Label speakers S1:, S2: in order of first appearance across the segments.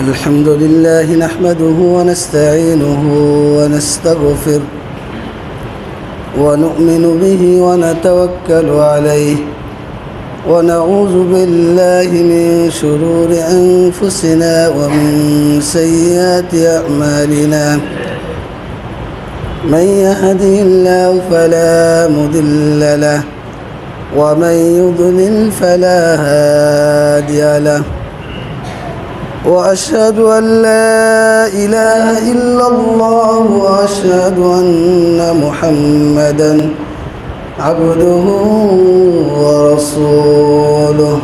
S1: الحمد لله نحمده ونستعينه ونستغفره ونؤمن به ونتوكل عليه ونعوذ بالله من شرور أنفسنا ومن سيئات أعمالنا من يهده الله فلا مضل له ومن يضلل فلا هادي له وأشهد أن لا إله إلا الله وأشهد أن محمدًا عبده ورسوله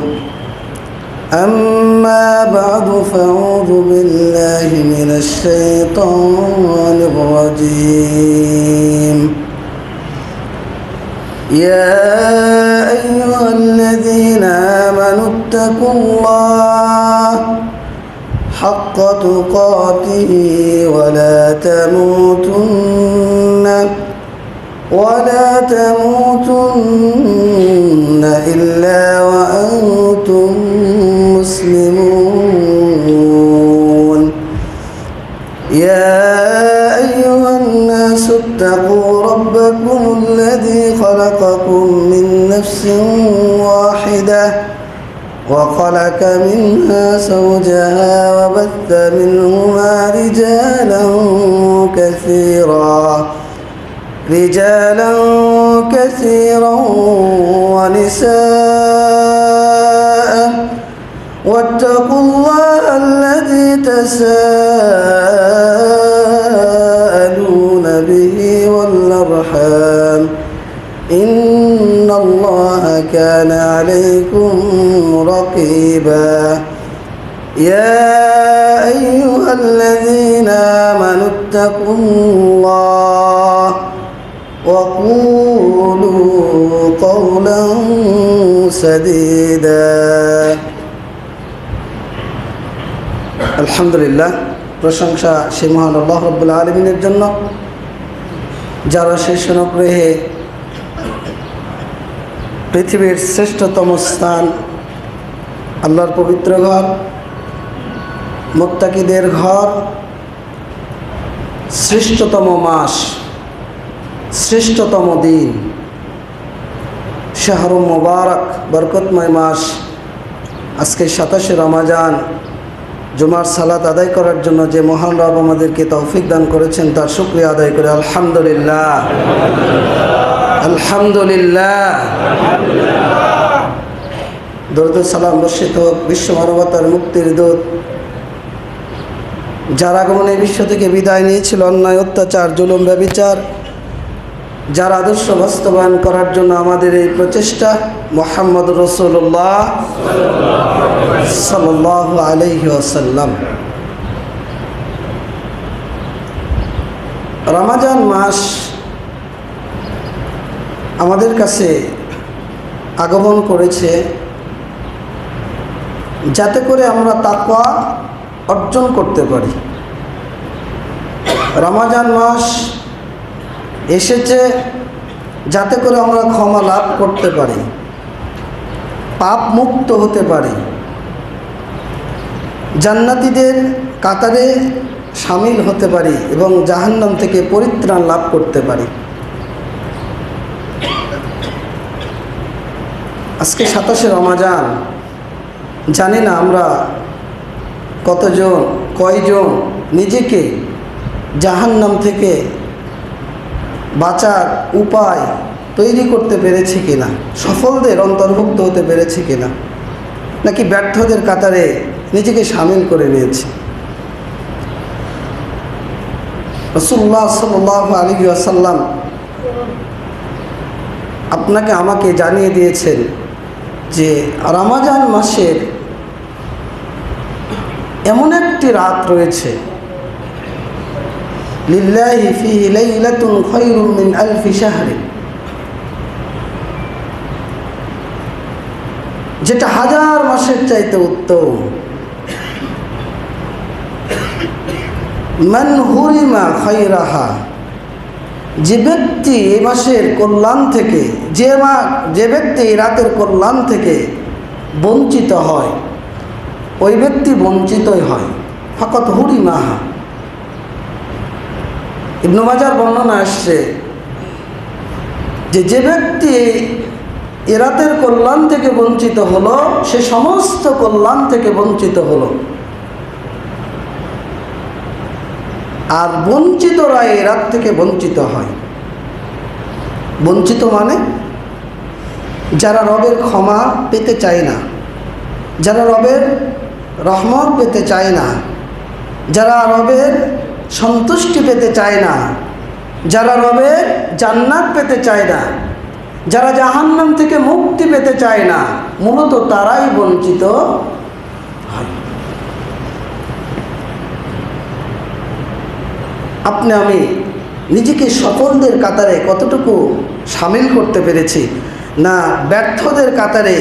S1: أما بعد فأعوذ بالله من الشيطان الرجيم يا أيها الذين آمنوا اتقوا الله حق تقاته ولا تموتن إلا وأنتم مسلمون يا أيها الناس اتقوا ربكم الذي خلقكم من نفس واحدة وخلق منها زوجها وبث منهما رجالا كثيرا ونساء واتقوا الله الذي تساءلون به والأرحام إن الله كان عليكم رقيبا يا أيها الذين آمنوا اتقوا الله وقولوا قولا سديدا الحمد لله প্রশংসা সেই মহান আল্লাহ রাব্বুল আলামিনের জন্য যারা শেষ অনুগ্রহে পৃথিবীর শ্রেষ্ঠতম স্থান আল্লাহর পবিত্র ঘর মুত্তাকিদের ঘর শ্রেষ্ঠতম মাস শ্রেষ্ঠতম দিন শাহরুল মুবারক বরকতময় মাস আজকে 27শে রমজান জুমার সালাত আদায় করার জন্য যে মহান রব আমাদেরকে তৌফিক দান করেছেন তার শুকরিয়া আদায় করে আলহামদুলিল্লাহ আলহামদুলিল্লাহ দরুদ সালাম বর্ষিত হোক বিশ্ব মানবতার মুক্তির দূত যার আগমনে বিশ্ব থেকে বিদায় নিয়েছিল অন্যায় অত্যাচার জুলুম ব্যভিচার যার আদর্শ বাস্তবায়ন করার জন্য আমাদের এই প্রচেষ্টা মুহাম্মদ রাসূলুল্লাহ সাল্লাল্লাহু আলাইহি ওয়াসাল্লাম। রমজান মাস আমাদের কাছে আগমন করেছে যাতে করে আমরা তাকওয়া অর্জন করতে পারি। রমজান মাস এসেছে যাতে করে আমরা ক্ষমা লাভ করতে পারি, পাপ মুক্ত হতে পারি, জান্নাতীদের কাতারে শামিল হতে পারি এবং জাহান্নাম থেকে পরিত্রাণ লাভ করতে পারি। আজকে 27শে রমজান, জানি না আমরা কয়জন নিজেকে জাহান্নাম থেকে বাঁচার উপায় তৈরি করতে পেরেছি কিনা, সফলদের অন্তর্ভুক্ত হতে পেরেছি কিনা, নাকি ব্যর্থদের কাতারে নিজেকে শামিল করে নিয়েছি। রাসূলুল্লাহ সাল্লাল্লাহু আলাইহি ওয়াসাল্লাম আপনাকে আমাকে জানিয়ে দিয়েছেন যে রমজান মাসের এমন একটি রাত রয়েছে, লিল্লাহি ফিহি লাইলাতুন খায়রুম মিন আলফি শাহর, যেটা হাজার মাসের চাইতে উত্তম। মান হুরিমা খায়রাহা, যে ব্যক্তি এই মাসের কল্যাণ থেকে, যে ব্যক্তি এই রাতের কল্যাণ থেকে বঞ্চিত হয়, ওই ব্যক্তি বঞ্চিতই হয়। ফাকাত হুরিমাহা। ইবনে মাজার বর্ণনা আসছে যে ব্যক্তি এ রাতের কল্যাণ থেকে বঞ্চিত হলো, সে সমস্ত কল্যাণ থেকে বঞ্চিত হলো। আর বঞ্চিতরা এ রাত থেকে বঞ্চিত হয়। বঞ্চিত মানে যারা রবের ক্ষমা পেতে চায় না, যারা রবের রহমত পেতে চায় না, যারা রবের সন্তুষ্টি পেতে চায় না, যারা রবের জান্নাত পেতে চায় না, যারা জাহান্নাম থেকে মুক্তি পেতে চায় না, মূলত তারাই বঞ্চিত হয়। আপনি আমি নিজেকে সফলদের কাতারে কতটুকু সামিল করতে পেরেছি, না ব্যর্থদের কাতারে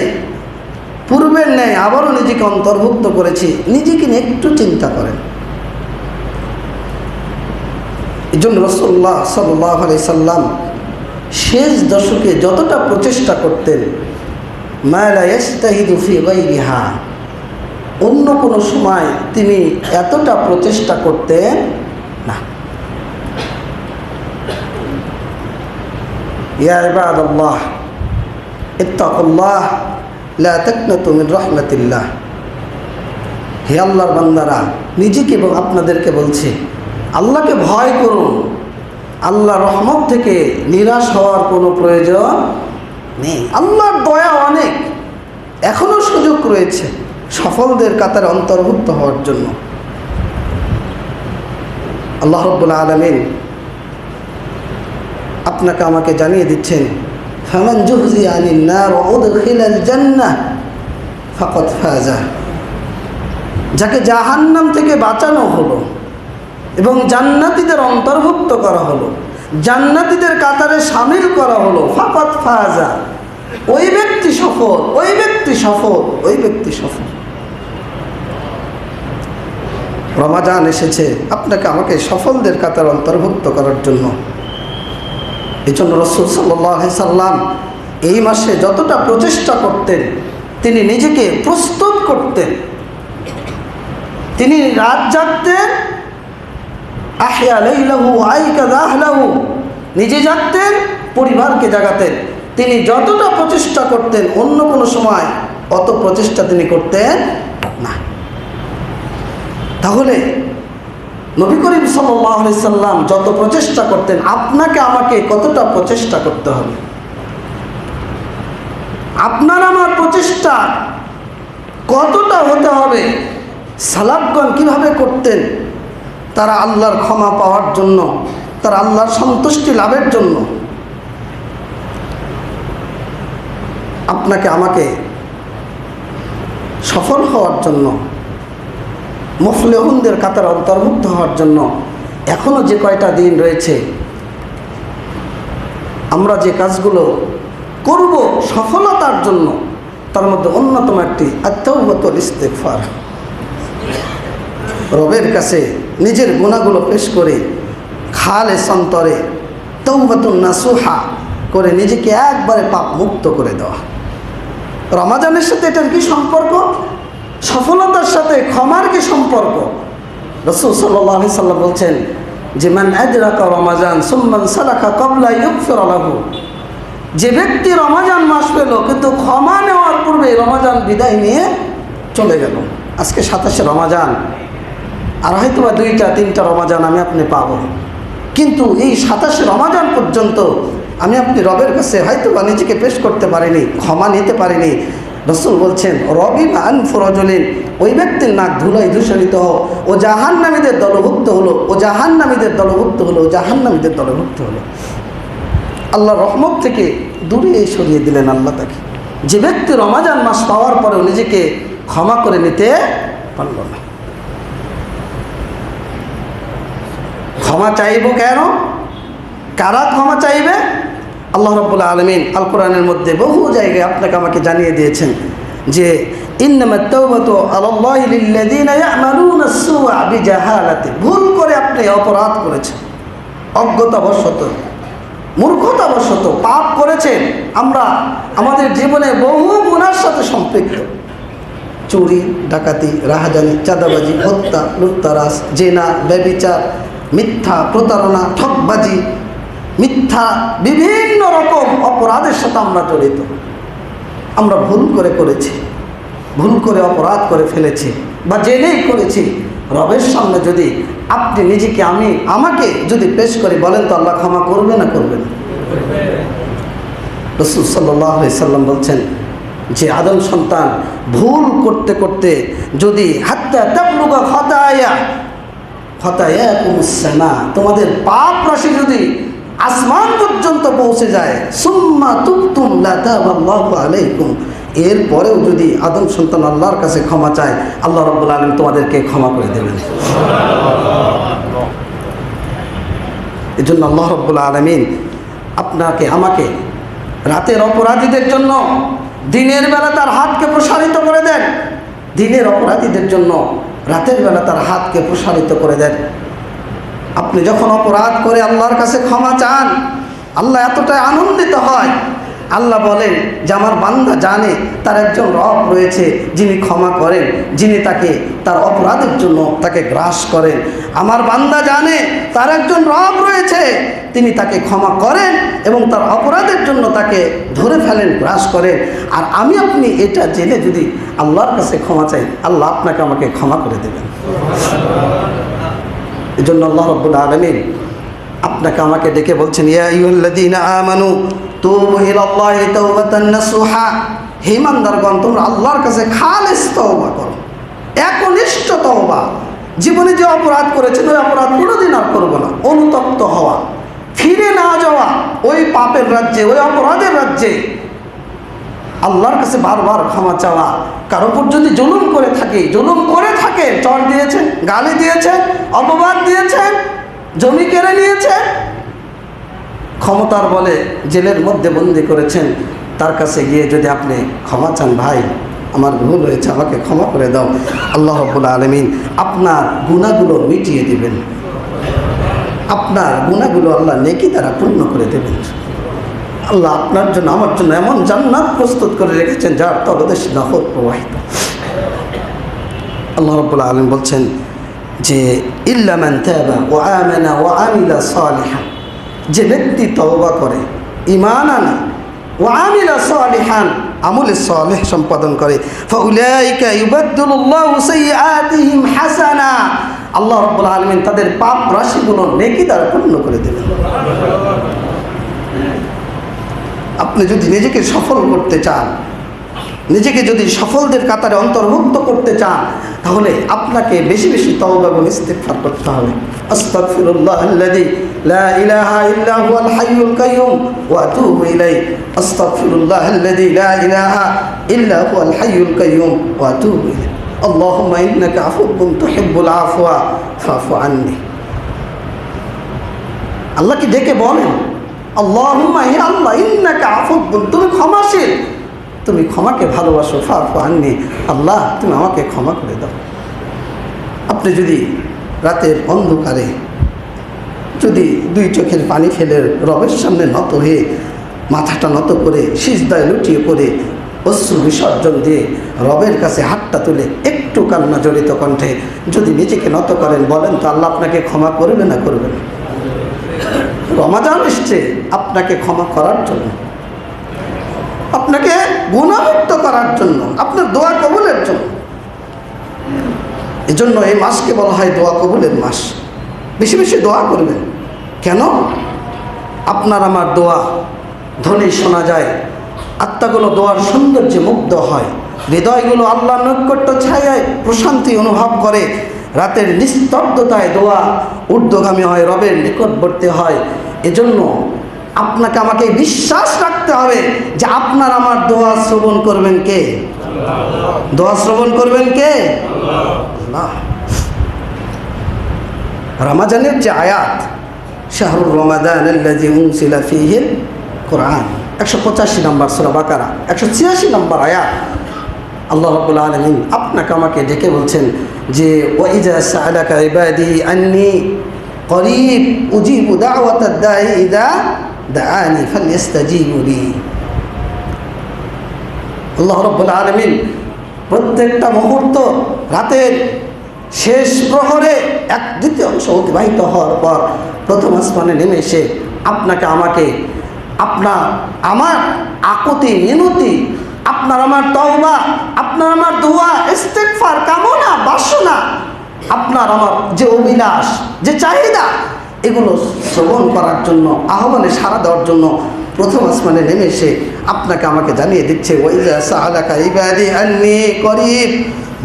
S1: পূর্বের ন্যায় আবারও নিজেকে অন্তর্ভুক্ত করেছি, নিজেকে নিয়ে একটু চিন্তা করেন। এই জন্য রাসূলুল্লাহ সাল্লাল্লাহু আলাইহি সাল্লাম শেষ দশকে যতটা প্রচেষ্টা করতেন, মা লা ইস্তাহিদু ফি গায়রিহা, অন্য কোনো সময় তিনি এতটা প্রচেষ্টা করতেন না। ইয়া ইবাদাল্লাহ ইত্তাকুল্লাহ লা তাকনাতু মিন রাহমাতিল্লাহ। হে আল্লাহর বান্দারা, নিজেকে এবং আপনাদেরকে বলছি, আল্লাহকে ভয় করুন। আল্লাহর রহমত থেকে নিরাশ হওয়ার কোনো প্রয়োজন নেই। আল্লাহর দয়া অনেক, এখনও সুযোগ রয়েছে সফলদের কাতারে অন্তর্ভুক্ত হওয়ার জন্য। আল্লাহ রাব্বুল আলামিন আপনাকে আমাকে জানিয়ে দিচ্ছেন, ফামান জুহজিয়া আনিন নার ওয়া উদখিলাল জান্নাহ ফাকাদ ফাজা। যাকে জাহান্নাম থেকে বাঁচানো হলো এবং জান্নাতীদের অন্তর্ভুক্ত করা হলো, জান্নাতীদের কাতারে শামিল করা হলো, ফাকাদ ফাজা, ওই ব্যক্তি সফল, ওই ব্যক্তি সফল, ওই ব্যক্তি সফল। রমাজান এসেছে আপনাকে আমাকে সফলদের কাতারে অন্তর্ভুক্ত করার জন্য। এই জন্য রাসূল সাল্লাল্লাহু আলাইহি সাল্লাম এই মাসে যতটা প্রচেষ্টা করতেন, তিনি নিজেকে প্রস্তুত করতেন। তিনি রাত জাগতেন, আহয়া লাইলাহু আইকাযা আহলাহু, নিজে জাগতেন, পরিবারকে জাগাতেন। তিনি যতটা প্রচেষ্টা করতেন, অন্য কোনো সময় অত প্রচেষ্টা তিনি করতেন না। তাহলে নবী করিম সাল্লাল্লাহু আলাইহি সাল্লাম যত প্রচেষ্টা করতেন, আপনাকে আমাকে কতটা প্রচেষ্টা করতে হবে? আপনার আমার প্রচেষ্টা কতটা হতে হবে? সালাফগণ কিভাবে করতেন? তারা আল্লাহর ক্ষমা পাওয়ার জন্য, তারা আল্লাহর সন্তুষ্টি লাভের জন্য। আপনাকে আমাকে সফল হওয়ার জন্য, মুফলিহুনদের কাতারে অন্তর্ভুক্ত হওয়ার জন্য এখনও যে কয়টা দিন রয়েছে, আমরা যে কাজগুলো করব সফলতার জন্য, তার মধ্যে অন্যতম একটি আত-তাওবাতুল ইস্তিগফার। রবের কাছে নিজের গুনাহগুলো পেশ করে খালেস অন্তরে তাওবাতুন নাসুহা করে নিজেকে একবারে পাপ মুক্ত করে দেওয়া। রমাজানের সাথে এটার কি সম্পর্ক? সফলতার সাথে ক্ষমার কি সম্পর্ক? রাসূল সাল্লাল্লাহু আলাইহি সাল্লাম বলছেন যে মান আদরাকা রমাজান সুম্মা সালাকা ক্বাবলা ইগফির লাহু, যে ব্যক্তি রমাজান মাস পেল কিন্তু ক্ষমা নেওয়ার পূর্বে রমাজান বিদায় নিয়ে চলে গেল। আজকে 27শে রমাজান, আর হয়তো বা 2টা-3টা রমাজান আমি আপনি পাব, কিন্তু এই 27শে রমাজান পর্যন্ত আমি আপনি রবের কাছে হয়তো বা নিজেকে পেশ করতে পারিনি, ক্ষমা নিতে পারিনি। রাসূল বলছেন রবিমা আনফুরাজুলিন, ওই ব্যক্তির নাক ধুলায় ধূসরিত হোক, ও জাহান্নামীদের দলভুক্ত হলো, ও জাহান্নামীদের দলভুক্ত হলো, ও জাহান্নামীদের দলভুক্ত হলো। আল্লাহর রহমত থেকে দূরে সরিয়ে দিলেন আল্লাহ তাকে। যে ব্যক্তি রমাজান মাস পাওয়ার পরেও নিজেকে ক্ষমা করে নিতে পারল না। ক্ষমা চাইব কেন? কারা ক্ষমা চাইবে? আল্লাহ রাব্বুল আলামিন আল কোরআনের মধ্যে বহু জায়গায় আপনাকে আমাকে জানিয়ে দিয়েছেন যে ইন্নামাত তাওবাতু আলাল্লাহি লিল্লাযিনা ইয়া'মালুনা আস-সুআ বিজাহালাতি, ভুল করে আপনি অপরাধ করেছেন, অজ্ঞতাবশত, মূর্খতাবশত পাপ করেছেন। আমরা আমাদের জীবনে বহু গুনার সাথে সম্পৃক্ত, চুরি, ডাকাতি, রাহাজানি, চাঁদাবাজি, হত্যা, লুটতারাজ, জেনা, ব্যভিচার, মিথ্যা, প্রতারণা, ঠকবাজি, মিথ্যা, বিভিন্ন রকম অপরাধের সাথে আমরা জড়িত। আমরা ভুল করে করেছি, ভুল করে অপরাধ করে ফেলেছি বা জেনেই করেছি। রবের সামনে যদি আপনি নিজেকে আমাকে যদি পেশ করি, বলেন তো আল্লাহ ক্ষমা করবে না করবেন? রাসূল সাল্লাল্লাহু আলাইহি সাল্লাম বলছেন যে আদম সন্তান ভুল করতে করতে যদি হাত্তা তাবলুগা খতায়াকুমুস সামা, তোমাদের পাপ রাশি যদি আসমান পর্যন্ত পৌঁছে যায়, সুম্মা তুবতুম লা তাবাল্লাহু আলাইকুম, এরপরেও যদি আদম সন্তান আল্লাহর কাছে ক্ষমা চায়, আল্লাহ রাব্বুল আলামিন তোমাদেরকে ক্ষমা করে দেবেন। এজন্য আল্লাহ রাব্বুল আলামিন আপনাকে আমাকে রাতের অপরাধীদের জন্য দিনের বেলা তার হাতকে প্রসারিত করে দেন, দিনের অপরাধীদের জন্য রাতের বেলা তার হাতকে প্রসারিত করে দেন। আপনি যখন অপরাধ করে আল্লাহর কাছে ক্ষমা চান, আল্লাহ এতটাই আনন্দিত হয়। আল্লাহ বলেন যে আমার বান্দা জানে তার একজন রব রয়েছে যিনি ক্ষমা করেন, যিনি তাকে তার অপরাধের জন্য তাকে গ্রাস করেন। আমার বান্দা জানে তার একজন রব রয়েছে, তিনি তাকে ক্ষমা করেন এবং তার অপরাধের জন্য তাকে ধরে ফেলেন, গ্রাস করেন। আর আমি আপনি এটা জেনে যদি আল্লাহর কাছে ক্ষমা চাই, আল্লাহ আপনাকে আমাকে ক্ষমা করে দেবেন। এজন্য আল্লাহ রাব্বুল আলামিন আপনাকে আমাকে ডেকে বলছেন, ইয়া আইয়ুহাল্লাযীনা আমানু তুবু ইলাল্লাহি তাওবাতান নাসুহা, হে ইমানদারগণ তোমরা আল্লাহর কাছে খালিস তওবা করো, একনিষ্ঠ তওবা। জীবনে যে অপরাধ করেছেন ওই অপরাধ কোনোদিন আর করবো না, অনুতপ্ত হওয়া, ফিরে না যাওয়া ওই পাপের রাজ্যে, ওই অপরাধের রাজ্যে, আল্লাহর কাছে বারবার ক্ষমা চাওয়া। কার উপর যদি জুলুম করে থাকে, চড় দিয়েছে, গালি দিয়েছে, অপবাদ দিয়েছে, জমি কেড়ে নিয়েছে, ক্ষমতার বলে জেলের মধ্যে বন্দি করেছেন, তার কাছে গিয়ে যদি আপনি ক্ষমা চান, ভাই আমার ভুল হয়েছে, আমাকে ক্ষমা করে দাও, আল্লাহ রাব্বুল আলামিন আপনার গুনাহগুলো মিটিয়ে দিবেন, আপনার গুনাহগুলো আল্লাহ নেকি দ্বারা পূর্ণ করে দেবেন। আল্লাহ আপনার জন্য আমার জন্য এমন জান্নাত প্রস্তুত করে রেখেছেন যার তলদেশে নহর প্রবাহিত। আল্লাহ রাব্বুল আলামিন বলছেন যে ইল্লা মান তাবা ওয়া আমানা ওয়া আমিলা সালিহান, যে ব্যক্তি তওবা করে, ঈমান আনে, ওয়া আমিলা সালিহান, আমলে সালেহ সম্পাদন করে, ফাউলাইকা ইউবাদদিলুল্লাহু সাইয়্যাতিহিম হাসানা, আল্লাহ রাব্বুল আলামিন তাদের পাপ রাশিগুলো নেকি দ্বারা পূর্ণ করে দেবেন। আপনি যদি নিজেকে সফল করতে চান, নিজেকে যদি সফলদের কাতারে অন্তর্ভুক্ত করতে চান, তাহলে আপনাকে বেশি বেশি তওবা এবং ইস্তিগফার করতে হবে। আস্তাগফিরুল্লাহাল্লাযী লা ইলাহা ইল্লা হুয়াল হাইয়ুল কাইয়্যুম ওয়া আতুবু ইলাইহি, আস্তাগফিরুল্লাহাল্লাযী লা ইলাহা ইল্লা হুয়াল হাইয়ুল কাইয়্যুম ওয়া আতুবু ইলাইহি, আল্লাহুম্মা ইন্নাকা আফুউন তুহিব্বুল আফওয়া ফাফু আন্নি। আল্লাহকে ডেকে বলেন, আল্লাহুম্মা, হে আল্লাহ, ইন্নাকা আফুউন, তুমি ক্ষমাশীল, তুমি ক্ষমাকে ভালোবাসো, ফাফু আন্নি, আল্লাহ তুমি আমাকে ক্ষমা করে দাও। আপনি যদি রাতের অন্ধকারে যদি দুই চোখের পানি ফেলে রবের সামনে নত হয়ে, মাথাটা নত করে, সিজদায় লুটিয়ে পড়ে, অশ্রু বিসর্জন দিয়ে রবের কাছে হাতটা তুলে একটু কান্না জড়িত কণ্ঠে যদি নিজেকে নত করেন, বলেন তো আল্লাহ আপনাকে ক্ষমা করবে না করবে না? রমাদান এসছে আপনাকে ক্ষমা করার জন্য, আপনাকে গুনাহমুক্ত করার জন্য, আপনার দোয়া কবুলের জন্য। এজন্য এই মাসকে বলা হয় দোয়া কবুলের মাস। বেশি বেশি দোয়া করবেন। কেন? আপনার আমার দোয়া ধ্বনি শোনা যায়, আত্মাগুলো দোয়ার সৌন্দর্যে মুগ্ধ হয়, হৃদয়গুলো আল্লাহর নৈকট্য ছায়ায় প্রশান্তি অনুভব করে, রাতের নিস্তব্ধতায় দোয়া ঊর্ধ্বগামী হয়, রবের নিকটবর্তী হয়। এজন্য আপনাকে আমাকে বিশ্বাস রাখতে হবে যে আপনার আমার দোয়া শ্রবণ করবেন কে? দোয়া শ্রবণ করবেন কে? আল্লাহ। রমাজানের যে আয়াত, শাহরুর রমাদানাল্লাযী উনজিলা ফীহিল কুরআন, 185 নম্বর সূরা বাকারা, 186 নম্বর আয়াত, আল্লাহ রাব্বুল আলামিন আপনাকে আমাকে ডেকে বলছেন যে ওয়াইজা সাআলাকা ইবাদি আন্নী করিব উজিবু দাওয়াতাদ দাঈ ইযা দাআনি ফালইস্তাজিবু লি। আল্লাহ রাব্বুল আলামিন প্রত্যেকটা মুহূর্ত রাতের শেষ প্রহরে 1/2 অতিবাহিত হওয়ার পর প্রথম আসমানে নেমে এসে আপনাকে আমাকে আমার আকুতি মিনতি, আপনার আমার তওবা, আপনার আমার দোয়া, ইস্তিগফার, কামনা বাসনা, আপনার আমার যে অভিলাষ, যে চাহিদা, এগুলো শ্রবণ করার জন্য, আহ্বানে সাড়া দেওয়ার জন্য প্রথম আসমানে নেমে এসে আপনাকে আমাকে জানিয়ে দিচ্ছে, ওয়াইজা সাআলাকা ইবাদি আন্নী করিব,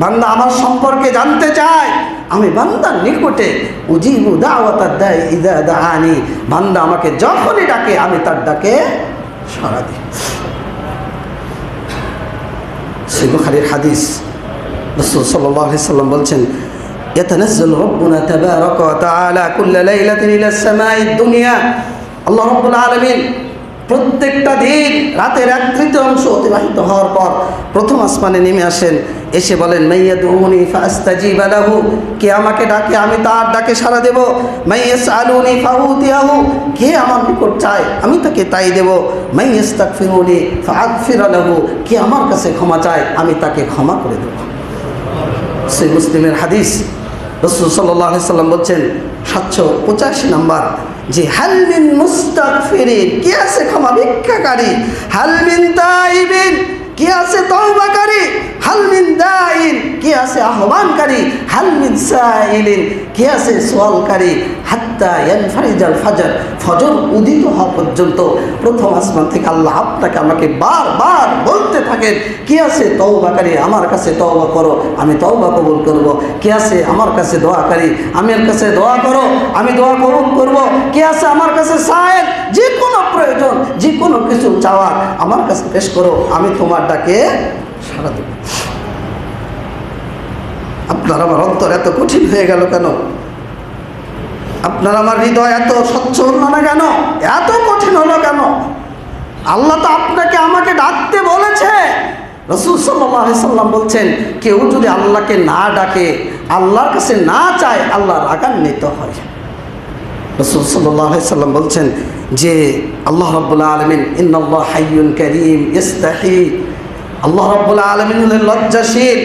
S1: বান্দা আমার সম্পর্কে জানতে চায়, আমি বান্দার নিকটে উজিবু দাওয়াতাদ দাঈ ইযা দাআনি, বান্দা আমাকে যখনই ডাকে আমি তার ডাকে সাড়া দিই। সহিহ বুখারীর হাদিস, রাসূল সাল্লাল্লাহু আলাইহি সাল্লাম বলছেন, ইয়াতানাজ্জালু রাব্বুনা তাবারাকা ওয়া তাআলা কুল্লা লাইলাতিন ইলাস সামাঈদ দুনিয়া, আল্লাহ রাব্বুল আলামিন প্রত্যেকটা দিন রাতের 1/3 অতিবাহিত হওয়ার পর প্রথম আসমানে নেমে আসেন, এসে বলেন, মাইয়াদউনি ফাআস্তাজিবা লাহু, কে আমাকে ডাকে আমি তার ডাকে সাড়া দেব, মাইয়াসআলুনি ফাউতিয়াহু, কে আমার নিকট চায় আমি তাকে তাই দেব, মাইয়াস্তাগফিরুনি ফাআগফির লাহু, কে আমার কাছে ক্ষমা চায় আমি তাকে ক্ষমা করে দেব। সহিহ মুসলিমের হাদিস, রাসূল সাল্লাল্লাহু আলাইহি সাল্লাম বলছেন 785 নম্বর, যে হালমিন মুস্তাগফিরিন, কে আছে ক্ষমা ভিক্ষাকারী, হালমিন তাইবিন, কে আছে তওবাকারী, হালমিন দাইন, কে আছে আহ্বানকারী, হালমিন সাইলিন, কে আছে সওয়ালকারী, হাত্তা ইয়ানফারিজাল ফাজর, ফজর উদিত হওয়া পর্যন্ত প্রথম আসমান থেকে আল্লাহ আপনাকে আমাকে বারবার বলতে থাকেন, কে আছে তওবাকারী, আমার কাছে তওবা করো আমি তওবা কবুল করব, কে আছে আমার কাছে দোয়াকারী, আমার কাছে দোয়া করো আমি দোয়া কবুল করব, কে আছে আমার কাছে সায়েল, যে কোনো প্রয়োজন যে কোনো কিছু চাওয়ার আমার কাছে পেশ করো, আমি তোমার ডাকে সাড়া দেব। আপনার আমার অন্তর এত কঠিন হয়ে গেল কেন? আপনার আমার হৃদয় এত স্বচ্ছ হলো না কেন? এত কঠিন হলো কেন? আল্লাহ তো আপনাকে আমাকে ডাকতে বলেছে। রাসূল সাল্লাল্লাহু আলাইহি সাল্লাম বলছেন, কেউ যদি আল্লাহকে না ডাকে, আল্লাহর কাছে না চায়, আল্লাহ রাগান্বিত হয়। রাসূল সাল্লাল্লাহু আলাইহি সাল্লাম বলছেন যে আল্লাহ রাব্বুল আলামিন, ইন্নাল্লাহ হাইয়ুন কারীম ইস্তাহি, আল্লাহ রাব্বুল আলামিন হলেন লজ্জাশীল,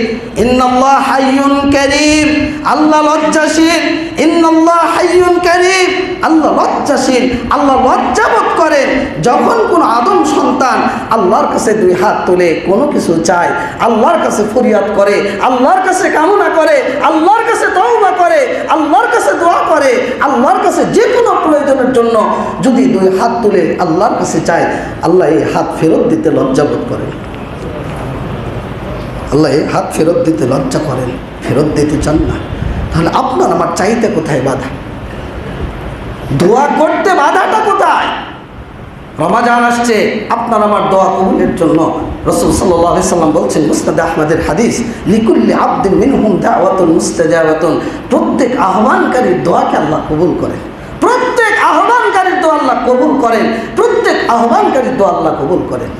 S1: ইন্নাল্লাহ হাইয়ুন কারীম, আল্লাহ লজ্জাশীল, ইন্নাল্লাহ হাইয়ুন কারীম, আল্লাহ লজ্জাশীল, আল্লাহ লজ্জাবোধ করেন যখন কোন আদম সন্তান আল্লাহর কাছে 2 হাত তুলে কোনো কিছু চায়, আল্লাহর কাছে ফরিয়াদ করে, আল্লাহর কাছে কামনা করে, আল্লাহর কাছে তওবা করে, আল্লাহর কাছে দোয়া করে, আল্লাহর কাছে যে কোনো প্রয়োজনের জন্য যদি 2 হাত তুলে আল্লাহর কাছে চায়, আল্লাহ এই হাত ফেরত দিতে লজ্জাবোধ করেন। আল্লাহ এই হাত ফেরত দিতে লজ্জা করেন, ফেরত দিতে চান না। তাহলে আপনার আমার চাইতে কোথায় বাধা? দোয়া করতে বাধাটা কোথায়? রমাজান আসছে, আপনার আমার দোয়া কবুলের জন্য রাসূল সাল্লাল্লাহু আলাইহি সাল্লাম বলছেন, মুসনাদ আহমদের হাদিস, লিকুল্লি আবদিন মিনহুম দাওয়াতুন মুস্তাজাবাতুন, প্রত্যেক আহ্বানকারীর দোয়াকে আল্লাহ কবুল করেন, প্রত্যেক আহ্বানকারীর দোয়া আল্লাহ কবুল করেন, প্রত্যেক আহ্বানকারীর দোয়া আল্লাহ কবুল করেন।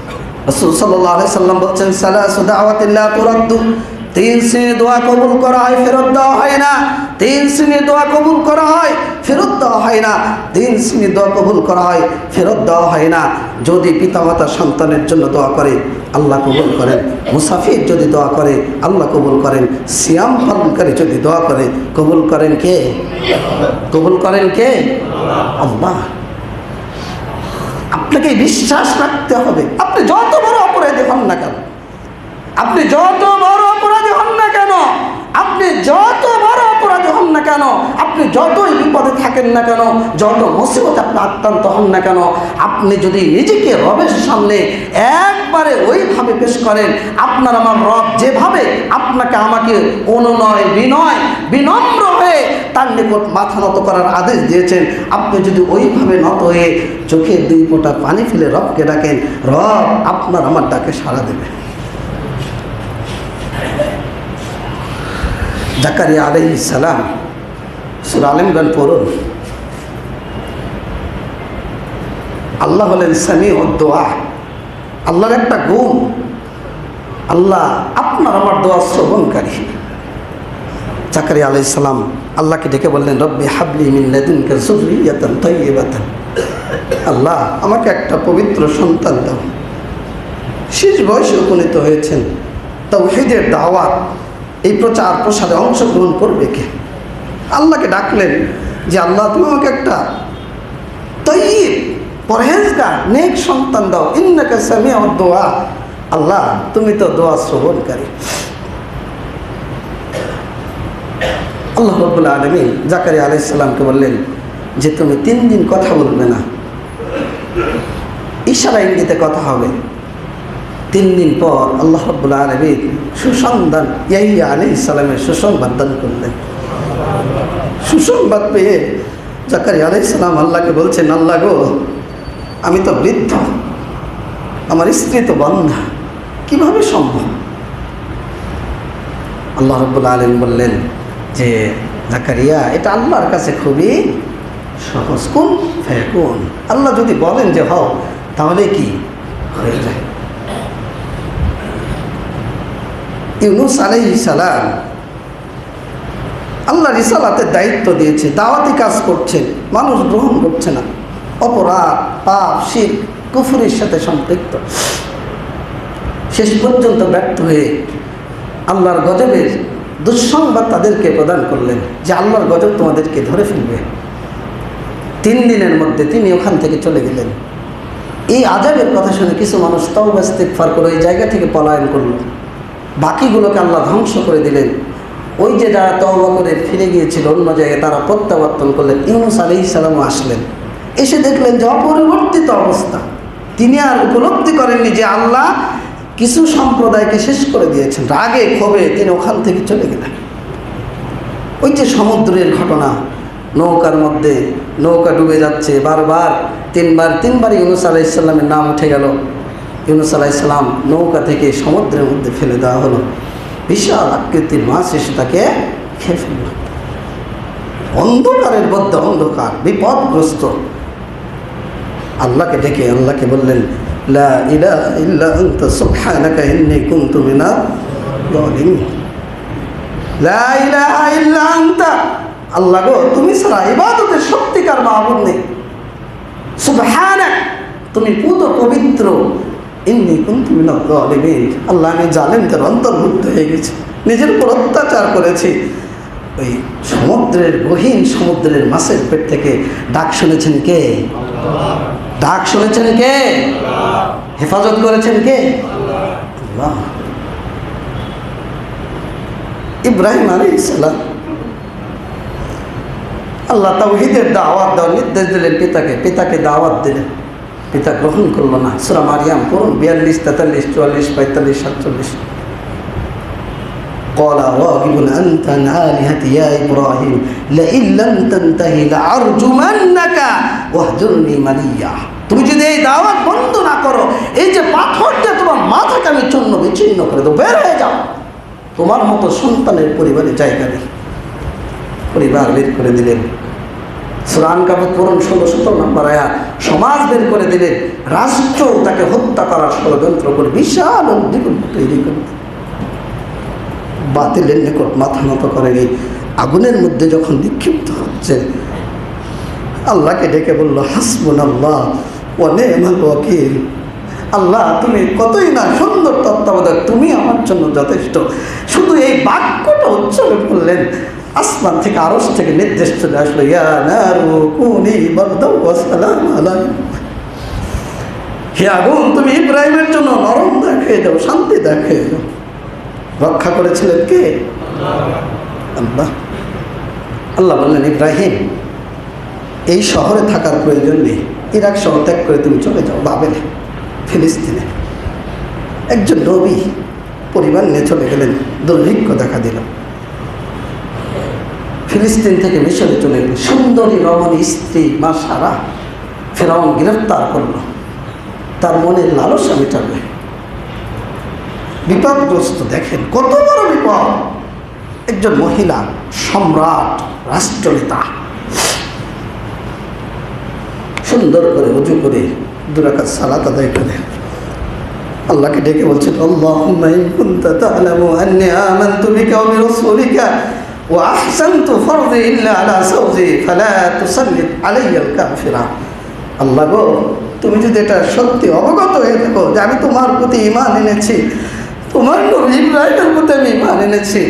S1: রাসূল সাল্লাল্লাহু আলাইহি সাল্লাম বলছেন, সালাসু দাওয়াতিন লা তুরাদ্দু, 3 শ্রেণীর দোয়া কবুল করা হয়, ফেরত দেওয়া হয় না। 3 শ্রেণীর দোয়া কবুল করা হয়, ফেরত দেওয়া হয় না। 3 শ্রেণীর দোয়া কবুল করা হয়, ফেরত দেওয়া হয় না। যদি পিতামাতা সন্তানের জন্য দোয়া করে, আল্লাহ কবুল করেন। মুসাফির যদি দোয়া করে, আল্লাহ কবুল করেন। সিয়াম পালনকারী যদি দোয়া করে, কবুল করেন কে? কবুল করেন কে? আল্লাহ। আপনাকে বিশ্বাস রাখতে হবে। আপনি যত বড় অপরাধী হন না কেন, আপনি যত বড় অপরাধী হন না কেন, আপনি যত বড় অপরাধী হন না কেন, আপনি যতই বিপদে থাকেন না কেন, যত মুসিবতে আপনি আক্রান্ত হন না কেন, আপনি যদি নিজেকে রবের সামনে একবারে ওইভাবে পেশ করেন, আপনার আমার রব যেভাবে আপনাকে আমাকে অনুনয় বিনয় বিনম্র হয়ে তার নিকট মাথা নত করার আদেশ দিয়েছেন, আপনি যদি ওইভাবে নত হয়ে চোখে 2 ফোঁটা পানি ফেলে রবকে ডাকেন, রব আপনার আমার ডাকে সাড়া দেবে। জাকারিয়া আলাইহিস সালাম, সূরা আল ইমরান পড়ুন। আল্লাহ হলেন সামিউদ দুআ। আল্লাহর একটা গুণ, আল্লাহ আপনার আমার দোয়া শ্রবণকারী। জাকারিয়া আলাইহিস সালাম আল্লাহকে ডেকে বললেন, রব্বি হাবলি মিন লাদুনকা যুররিয়াতান তাইয়্যিবাতান, আল্লাহ আমাকে একটা পবিত্র সন্তান দাও। শেষ বয়সে উপনীত হয়েছেন, তাওহীদের দাওয়াত, এই প্রচার প্রসারে অংশগ্রহণ করবে কে? আল্লাহকে ডাকলেন যে আল্লাহ তুমি আমাকে একটা তাইয়্যিব পরহেজগার নেক সন্তান দাও, ইন্নাকা সামিউদ দুআ। আল্লাহ তুমি তো দোয়া শ্রবণকারী। আল্লাহ রাব্বুল আলামিন জাকারিয়া আলাইহিস সালামকে বললেন যে তুমি 3 দিন কথা বলবে না, ইশারা ইঙ্গিতে কথা হবে। 3 দিন পর আল্লাহ রাব্বুল আলামিন সুসংবাদ ইয়াহইয়া আলাইহিস সালামের সুসংবাদ দান করলেন। সুসংবাদ পেয়ে জাকারিয়া আলাইহিস সালাম আল্লাহকে বলছেন, আল্লাহ গো, আমি তো বৃদ্ধ, আমার স্ত্রী তো বন্ধ্যা, কিভাবে সম্ভব? আল্লাহ রাব্বুল আলামিন বললেন যে জাকারিয়া, এটা আল্লাহর কাছে খুবই সহজ। কুন ফায়াকুন, আল্লাহ যদি বলেন যে হও, তাহলে কি হয়ে যায়। ইউনূস আলাইহিস সালাম আল্লাহ রিসালাতের দায়িত্ব দিয়েছে, দাওয়াতি কাজ করছেন, মানুষ গ্রহণ করছে না, অপরাধ, পাপ, শিরক, কুফরের সাথে সম্পৃক্ত। শেষ পর্যন্ত ব্যর্থ হয়ে আল্লাহর গজবের দুঃসংবাদ তাদেরকে প্রদান করলেন যে আল্লাহর গজব তোমাদেরকে ধরে ফেলবে। 3 দিনের মধ্যে তিনি ওখান থেকে চলে গেলেন। এই আযাবের কথা শুনে কিছু মানুষ তওবা ইস্তিগফার করে ওই জায়গা থেকে পলায়ন করল, বাকিগুলোকে আল্লাহ ধ্বংস করে দিলেন। ওই যে যারা তওবা করে ফিরে গিয়েছিল অন্য জায়গায়, তারা প্রত্যাবর্তন করলেন। ইউনূস আলাইহিস সালামও আসলেন, এসে দেখলেন যে অপরিবর্তিত অবস্থা। তিনি আর উপলব্ধি করেননি যে আল্লাহ কিছু সম্প্রদায়কে শেষ করে দিয়েছেন। রাগে ক্ষোভে তিনি ওখান থেকে চলে গেলেন। ওই যে সমুদ্রের ঘটনা, নৌকার মধ্যে নৌকা ডুবে যাচ্ছে, বারবার তিনবার ইউনূস আলাইহিস সালামের নাম উঠে গেল। ইউনূস আলাইহিস সালাম নৌকা থেকে সমুদ্রের মধ্যে ফেলে দেওয়া হলো। বিশাল আকৃতির মাছ এসে তাকে খেয়ে ফেলল। অন্ধকারের মধ্যে অন্ধকার, বিপদগ্রস্ত। আল্লাহকে ডেকে আল্লাহকে বললেন, লা ইলাহা ইল্লা আনতা সুবহানাকা ইন্নী কুনতু মিনাজ জালিমিন। লা ইলাহা ইল্লা আনতা, আল্লাহ গো, তুমি ছাড়া ইবাদতের সত্যিকার মাবুদ নেই। সুবহানাক, তুমি পুত পবিত্র। ইন্নী কুনতু মিনাজ জালিমিন, আল্লাহ আমি জালেমদের অন্তর্ভুক্ত হয়ে গেছি, নিজের উপর অত্যাচার করেছি। ওই সমুদ্রের গহীন সমুদ্রের মাছের পেট থেকে ডাক শুনেছেন কে? ডাক শুনেছেন কে? হেফাজত করেছেন কে? আল্লাহ। ইব্রাহিম আলাইহিস সালাম আল্লাহ তাওহীদের দাওয়াত দেওয়ার নির্দেশ দিলেন পিতাকে দাওয়াত দিলেন। পিতা গ্রহণ করলো না। সূরা মারিয়াম পড়ুন, 42, 43, 44, 45, 47। قال راغب أنت عن آلهتي يا إبراهيم لئن لم تنتهي لأرجمنك واهجرني مليا। তুমি যদি এই দাওয়াত বন্ধ না করো, এই যে পাথর দিয়ে তোমার মাথাকে আমি চূর্ণ বিচ্ছিন্ন করে দেবো, বের হয়ে যাও। তোমার মতো সন্তানের পরিবারে জায়গা নেই। পরিবার বের করে দিলেন। সূরা আনকাবুত পড়ুন, 16-17 নম্বর আয়াত। সমাজ বের করে দিলেন, রাষ্ট্র তাকে হত্যা করার ষড়যন্ত্র করে বিশাল অগ্নিকুণ্ড তৈরি করে বাতিলের নিকট মাথা নত করেনি। আগুনের মধ্যে যখন নিক্ষিপ্ত হচ্ছে, আল্লাহকে ডেকে বলল, হাসবুনাল্লাহ ওয়া নি'মাল ওয়াকিল। আল্লাহ তুমি কতই না সুন্দর তত্ত্বাবধায়ক, তুমি আমার জন্য যথেষ্ট। শুধু এই বাক্যটা উচ্চারণ করলেন, আসমান থেকে আরশ থেকে নির্দেশ চলে আসলো, ইয়া নারু কুনি বারদাও ওয়া সালামান আলা ইব্রাহিম। হে আগুন, তুমি ইব্রাহিমের জন্য নরম দেখিয়ে দাও, শান্তি দেখিয়ে দাও। রক্ষা করেছিলেন কে? আল্লাহ। আল্লাহ বললেন, ইব্রাহিম এই শহরে থাকার প্রয়োজন নেই, ইরাক শহর ত্যাগ করে তুমি চলে যাও বাবেলে, ফিলিস্তিনে। একজন নবী পরিবার নিয়ে চলে গেলেন, দুর্ভিক্ষ দেখা দিল। ফিলিস্তিন থেকে মিশরে চলে গেলেন। সুন্দরী রমণী স্ত্রী মা সারা ফেরাউন গ্রেফতার করলো, তার মনের লালসা মেটাবে। বিপদগ্রস্ত, দেখেন কত বড় বিপদ। একজন মহিলা সম্রাট, রাষ্ট্রনেতা, সুন্দর করে উজু করে 2 রাকাত সালাত আদায় করে আল্লাহকে ডেকে বলছেন, আল্লাহুম্মা ইন কুনতা তা'লামু আন্নী আমানতু বিকা ওয়া বিরাসূলিকা ওয়া আহসানতু ফারজি ইল্লা আলা সাওজি ফালা তুসাল্লিত আলাইয়াল কাফিরা। আল্লাহ গো, তুমি যদি এটা সত্যি অবগত হয়ে থাকো যে আমি তোমার প্রতি ঈমান এনেছি, তোমার নবী ইব্রাহিমের প্রতি আমি ঈমান এনেছি,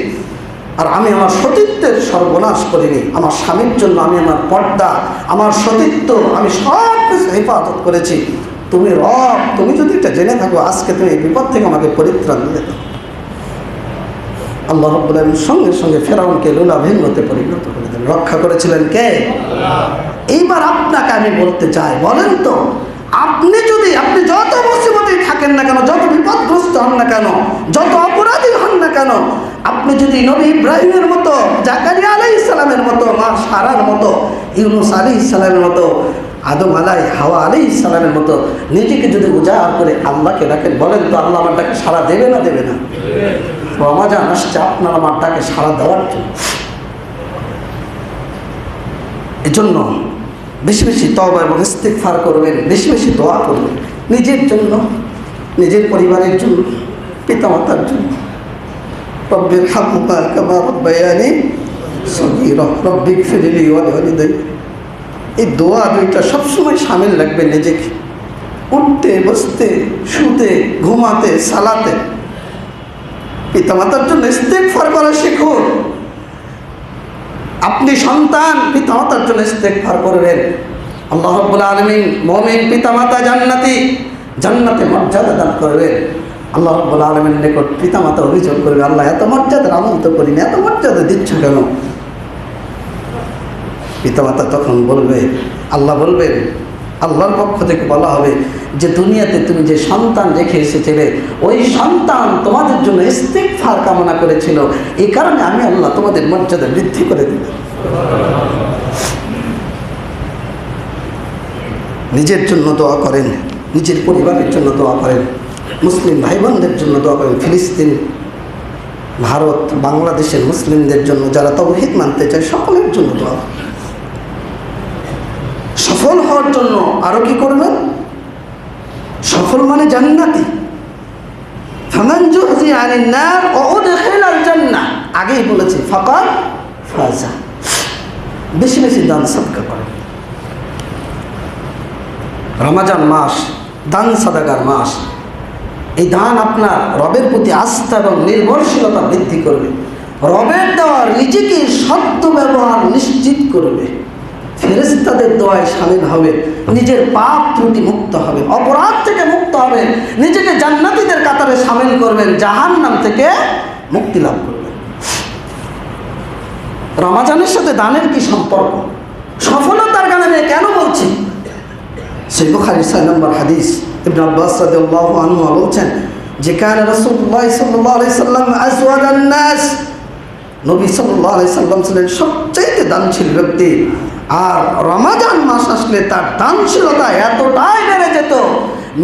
S1: আর আমি আমার সতীত্বের সর্বনাশ করিনি। আমার স্বামীর জন্য আমি আমার পর্দা, আমার সতীত্ব, আমি সব কিছু হেফাজত করেছি। তুমি রব, তুমি যদি এটা জেনে থাকো, আজকে তুমি এই বিপদ থেকে আমাকে পরিত্রাণ দিয়ে দাও। আল্লাহ রাব্বুল আলামিন সঙ্গে সঙ্গে ফেরাউনকে লোলাভিন্নতে পরিণত করে দেন। রক্ষা করেছিলেন কে? এইবার আপনাকে আমি বলতে চাই, বলেন তো, আপনি যত মুসিবতেই থাকেন না কেন, যত বিপদগ্রস্ত হন না কেন, যত অপরাধী হন না কেন, আপনি যদি নবী ইব্রাহিমের মতো, জাকারিয়া আলাইহিস সালামের মতো, মা সারার মতো, ইউনুস আলাইহিস সালামের মতো, আদম হাওয়া আলাইহিস সালামের মতো নিজেকে যদি উজাড় করে আল্লাহকে ডাকেন, বলেন তো আল্লাহ আমার ডাকে সাড়া দেবে না দেবে না? রমাজান আসছে আপনার আমার ডাকে সাড়া দেওয়ার জন্য। এজন্য বেশি বেশি তওবা এবং ইস্তিগফার করবেন, বেশি বেশি দোয়া করবেন, নিজের জন্য, নিজের পরিবারের জন্য, পিতামাতার জন্য। রব্বির হামহুমা কামা রাব্বায়ানি সগীরা রব্বিগফিরলি ওয়া লিওয়ালিদাইয়া। এই দোয়া দুইটা সবসময় শামিল রাখবে নিজেকে, উঠতে বসতে, শুতে, ঘুমাতে, সালাতে। পিতামাতার জন্য ইস্তিগফার করা শিখুন। আপনি সন্তান, পিতামাতার জন্য ইস্তিগফার করবেন। আল্লাহ রাব্বুল আলামিন মুমিন পিতামাতা জান্নাতে মর্যাদা দান করবেন। আল্লাহ রাব্বুল আলামিনের নিকট পিতামাতা অভিযোগ করবে, আল্লাহ এত মর্যাদার আমল তো করিনি, এত মর্যাদা দিচ্ছ কেন? পিতামাতা তখন বলবে, আল্লাহ বলবেন, আল্লাহর পক্ষ থেকে বলা হবে যে দুনিয়াতে তুমি যে সন্তান রেখে এসেছিলে, ওই সন্তান তোমাদের জন্য ইস্তিগফার কামনা করেছিল, এই কারণে আমি আল্লাহ তোমাদের মর্যাদা বৃদ্ধি করে দিলাম। নিজের জন্য দোয়া করেন, নিজের পরিবারের জন্য দোয়া করেন, মুসলিম ভাই বোনদের জন্য দোয়া করেন, ফিলিস্তিন, ভারত, বাংলাদেশের মুসলিমদের জন্য, যারা তাওহীদ মানতে চায় সকলের জন্য দোয়া। সফল হওয়ার জন্য আরো কি করবেন? সফল মানে জান্নাতি। ফামান যুহজিয়া আনিন নার ওয়া উদখিলাল জান্নাহ, আগেই বলেছি, ফাকাদ ফাজা। বেশি বেশি দান সাদকা করেন। রমজান মাস দান সাদাকার মাস। এই দান আপনার রবের প্রতি আস্থা এবং নির্ভরশীলতা বৃদ্ধি করবে। রবের দেওয়া রিজিকের সদ্য ব্যবহার নিশ্চিত করবে। ফেরেশতাদের দোয়ায় শামিল হবে, নিজের পাপ ত্রুটি মুক্ত হবে, অপরাধ থেকে মুক্ত হবে, নিজেকে জান্নাতীদের কাতারে শামিল করবেন, জাহান্নাম থেকে মুক্তি লাভ করবেন। রমজানের সাথে দানের কি সম্পর্ক? সফলতার গানে আমি কেন বলছি? সহিহ বুখারীর 6 নম্বর হাদিস, ইবনে আব্বাস রাদিয়াল্লাহু আনহু বলছেন যে কানা রাসূলুল্লাহ সাল্লাল্লাহু আলাইহি সাল্লাম আজওয়াদান নাস, নবী সাল্লাল্লাহু আলাইহি সাল্লাম ছিলেন সবচেয়ে দানশীল ব্যক্তি। আর রমজান মাস আসলে তার দানশীলতা এতটাই বেড়ে যেত,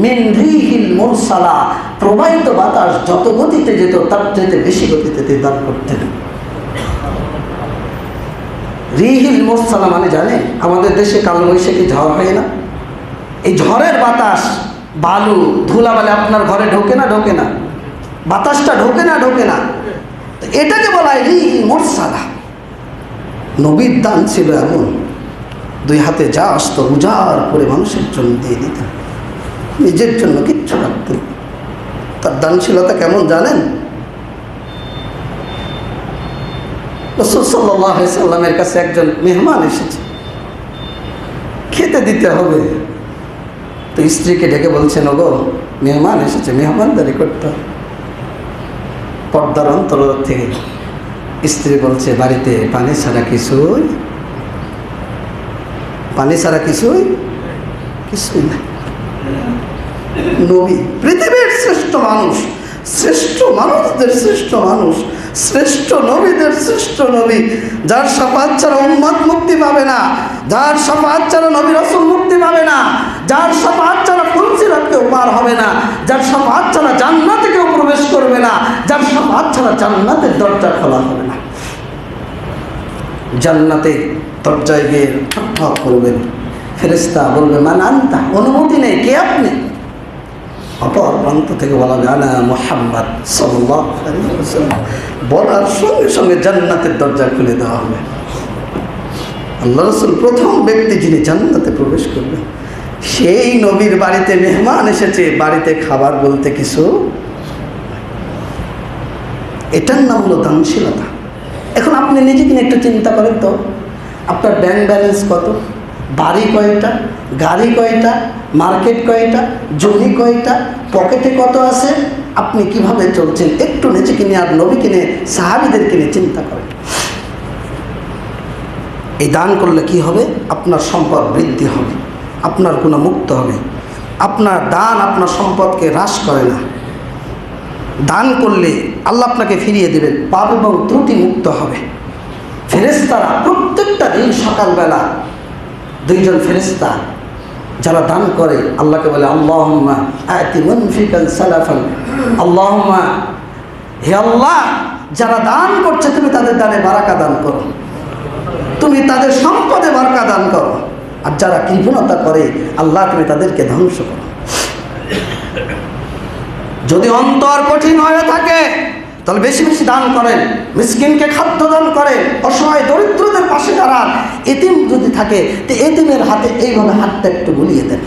S1: মিন রিহিল মুরসালা, প্রবাহিত বাতাস যত গতিতে যেত তার চাইতে বেশি গতিতে তিনি দান করতেন। রিহিল মুরসালা মানে জানে, আমাদের দেশে কালবৈশাখী ঝড় হয় না, এই ঝড়ের বাতাস, বালু ধুলাবালি আপনার ঘরে ঢোকে না? ঢোকে না? বাতাসটা ঢোকে না? ঢোকে না? এটাকে বলা হয় রিহিল মুরসালা। নবীর দান ছিল এমন, দুই হাতে যা আসতো উজাড় করে মানুষের জন্য দিয়ে দিতেন, নিজের জন্য কিচ্ছু রাখতেন। তার দানশীলতা কেমন জানেন? রাসূল সাল্লাল্লাহু আলাইহি সাল্লামের কাছে একজন মেহমান এসেছে, খেতে দিতে হবে। তো স্ত্রীকে ডেকে বলছেন, ওগো মেহমান এসেছে, মেহমানদারি করতে হবে। পর্দার অন্তর থেকে স্ত্রী বলছে, বাড়িতে পানি ছাড়া কিছুই, পানি ছাড়া কিছুই না। নবী পৃথিবীর শ্রেষ্ঠ মানুষ, শ্রেষ্ঠ মানুষদের শ্রেষ্ঠ মানুষ, শ্রেষ্ঠ নবীদের শ্রেষ্ঠ নবী, যার শাফাত ছাড়া উম্মত মুক্তি পাবে না, যার শাফাত ছাড়া নবী রাসূল মুক্তি পাবে না, যার শাফাত ছাড়া ফুলসিরাত কেউ পার হবে না, যার শাফাত ছাড়া জান্নাতে কেউ প্রবেশ করবে না, যার শাফাত ছাড়া জান্নাতের দরজা খোলা হবে না। জান্নাতে দরজায় গিয়ে ঠক করবেন, ফেরেশতা বলবে, মান আনতা, অনুমতি নেই, কে আপনি? অপর প্রান্ত থেকে বলা হবে, আনা মুহাম্মদ সাল্লাল্লাহু আলাইহি ওয়াসাল্লাম। বলার সঙ্গে সঙ্গে জান্নাতের দরজা খুলে দেওয়া হবে। আল্লাহ রাসূল প্রথম ব্যক্তি যিনি জান্নাতে প্রবেশ করবেন, সেই নবীর বাড়িতে মেহমান এসেছে, বাড়িতে খাবার বলতে কিছু। এটার নাম হলো দানশীলতা। এখন আপনি নিজেকে নিয়ে একটু চিন্তা করেন তো, আপনার ব্যাংক ব্যালেন্স কত, বাড়ি কয়টা, গাড়ি কয়টা, মার্কেট কয়টা, জমি কয়টা, পকেটে কত আছে, আপনি কিভাবে চলছেন একটু নিজেকে নিয়ে আর নবীকে নিয়ে সাহাবীদেরকে নিয়ে চিন্তা করেন। এই দান করলে কি হবে? আপনার সম্পদ বৃদ্ধি হবে, আপনার গুনাহ মুক্ত হবে। আপনার দান আপনার সম্পদকে হ্রাস করে না। দান করলে আল্লাহ আপনাকে ফিরিয়ে দেবেন, পাপ এবং ত্রুটি মুক্ত হবে। ফেরেশতারা প্রত্যেকটা দিন সকালবেলা দুইজন ফেরেশতা যারা দান করে আল্লাহকে বলে, আল্লাহুম্মা আতি মুনফিকান সালাফান, আল্লাহুম্মা, হে আল্লাহ, যারা দান করছে তুমি তাদের দানে বারাকা দান করো, তুমি তাদের সম্পদে বারাকা দান করো, আর যারা কৃপণতা করে আল্লাহ তুমি তাদেরকে ধ্বংস করো। যদি অন্তর কঠিন হয়ে থাকে তাহলে বেশি বেশি দান করেন, মিসকিনকে খাদ্য দান করেন, অসহায় দরিদ্রদের পাশে দাঁড়ান। এতিম যদি থাকে তো এতিমের হাতে এইভাবে হাতটা একটু বুলিয়ে দেন।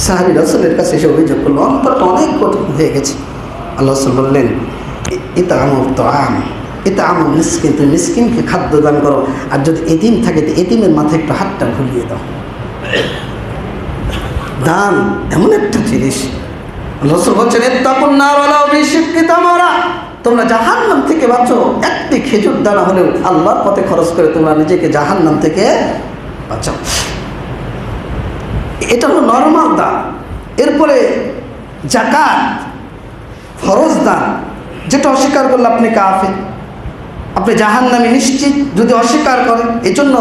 S1: সাহাবী রাসূলের কাছে এসে অভিযোগ করলো, অন্তরটা অনেক কঠিন হয়ে গেছে। আল্লাহ রাসূল বললেন, ইতআমুত তাআম, ইতআমুল মিসকিন, তুমি মিসকিনকে খাদ্য দান করো, আর যদি এতিম থাকে তো এতিমের মাথায় একটু হাতটা বুলিয়ে দাও। দান এমন একটা জিনিস, রাসূল বলছেন, ইত্তাকুন নার ওয়ালাউ বিশিক্কি তামরা, তোমরা জাহান্নাম থেকে বাঁচো একটি খেজুর দানা হলেও আল্লাহর পথে খরচ করে তোমরা নিজেকে জাহান্নাম থেকে বাঁচাও। এটা হলো নরমাল দান। এরপরে যাকাত, ফরজ দান, যেটা অস্বীকার করলে আপনি কাফের, আপনি জাহান্নামী নিশ্চিত যদি অস্বীকার করেন। এই জন্য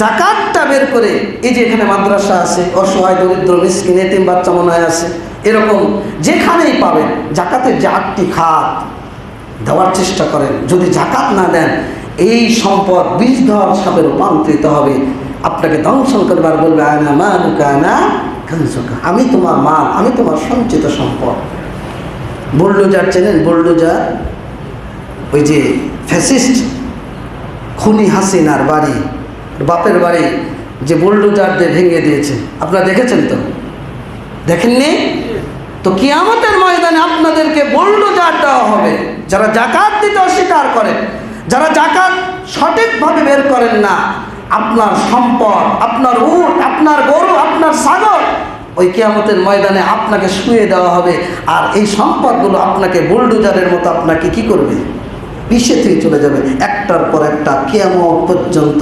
S1: যাকাতটা বের করে, এই যে এখানে মাদ্রাসা আছে, অসহায় দরিদ্র মিসকিন এতিম বাচ্চা মনে হয় আছে, এরকম যেখানেই পাবেন যাকাতের যে 8টি খাত দেওয়ার চেষ্টা করেন। যদি যাকাত না দেন এই সম্পদ বিষধর সাপে রূপান্তরিত হবে, আপনাকে দংশন করবার বলবে, আনা মালুকা আনা কানজুকা, আমি তোমার মাল, আমি তোমার সঞ্চিত সম্পদ। বুলডোজার চেনেন? বুলডোজার, ওই যে ফ্যাসিস্ট খুনি হাসিনার বাড়ি, বাপের বাড়ি যে বুলডোজার দিয়ে ভেঙে দিয়েছে, আপনারা দেখেছেন তো? দেখেননি তো? কিয়ামতের ময়দানে আপনাদেরকে বুলডোজার দেওয়া হবে। যারা যাকাত দিতে অস্বীকার করেন, যারা যাকাত সঠিকভাবে বের করেন না, আপনার সম্পদ, আপনার উট, আপনার গরু, আপনার ছাগল ওই কিয়ামতের ময়দানে আপনাকে শুয়ে দেওয়া হবে। আর এই সম্পদগুলো আপনাকে বুলডোজারের মতো আপনাকে কি করবে? পিষে থেকে চলে যাবে একটার পর একটা, কিয়ামত পর্যন্ত,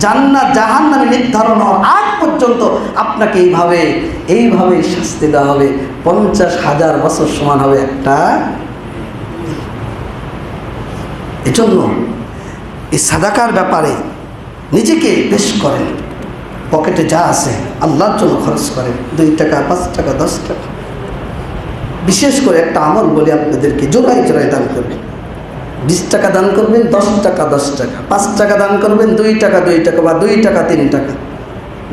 S1: জান্নাত জাহান্নাম নির্ধারণ হওয়ার আগ পর্যন্ত আপনাকে এইভাবে শাস্তি দেওয়া হবে। 50,000 বছর সমান হবে একটা। এজন্য এই সাদাকার ব্যাপারে নিজেকে পেশ করেন, পকেটে যা আছে আল্লাহর জন্য খরচ করেন, 2 টাকা, 5 টাকা, 10 টাকা। বিশেষ করে একটা আমল বলে আপনাদেরকে, জোড়ায় জোড়ায় দান করবেন। 20 টাকা দান করবেন, 10 টাকা 10 টাকা, 5 টাকা দান করবেন, 2 টাকা 2 টাকা, বা 2 টাকা 3 টাকা,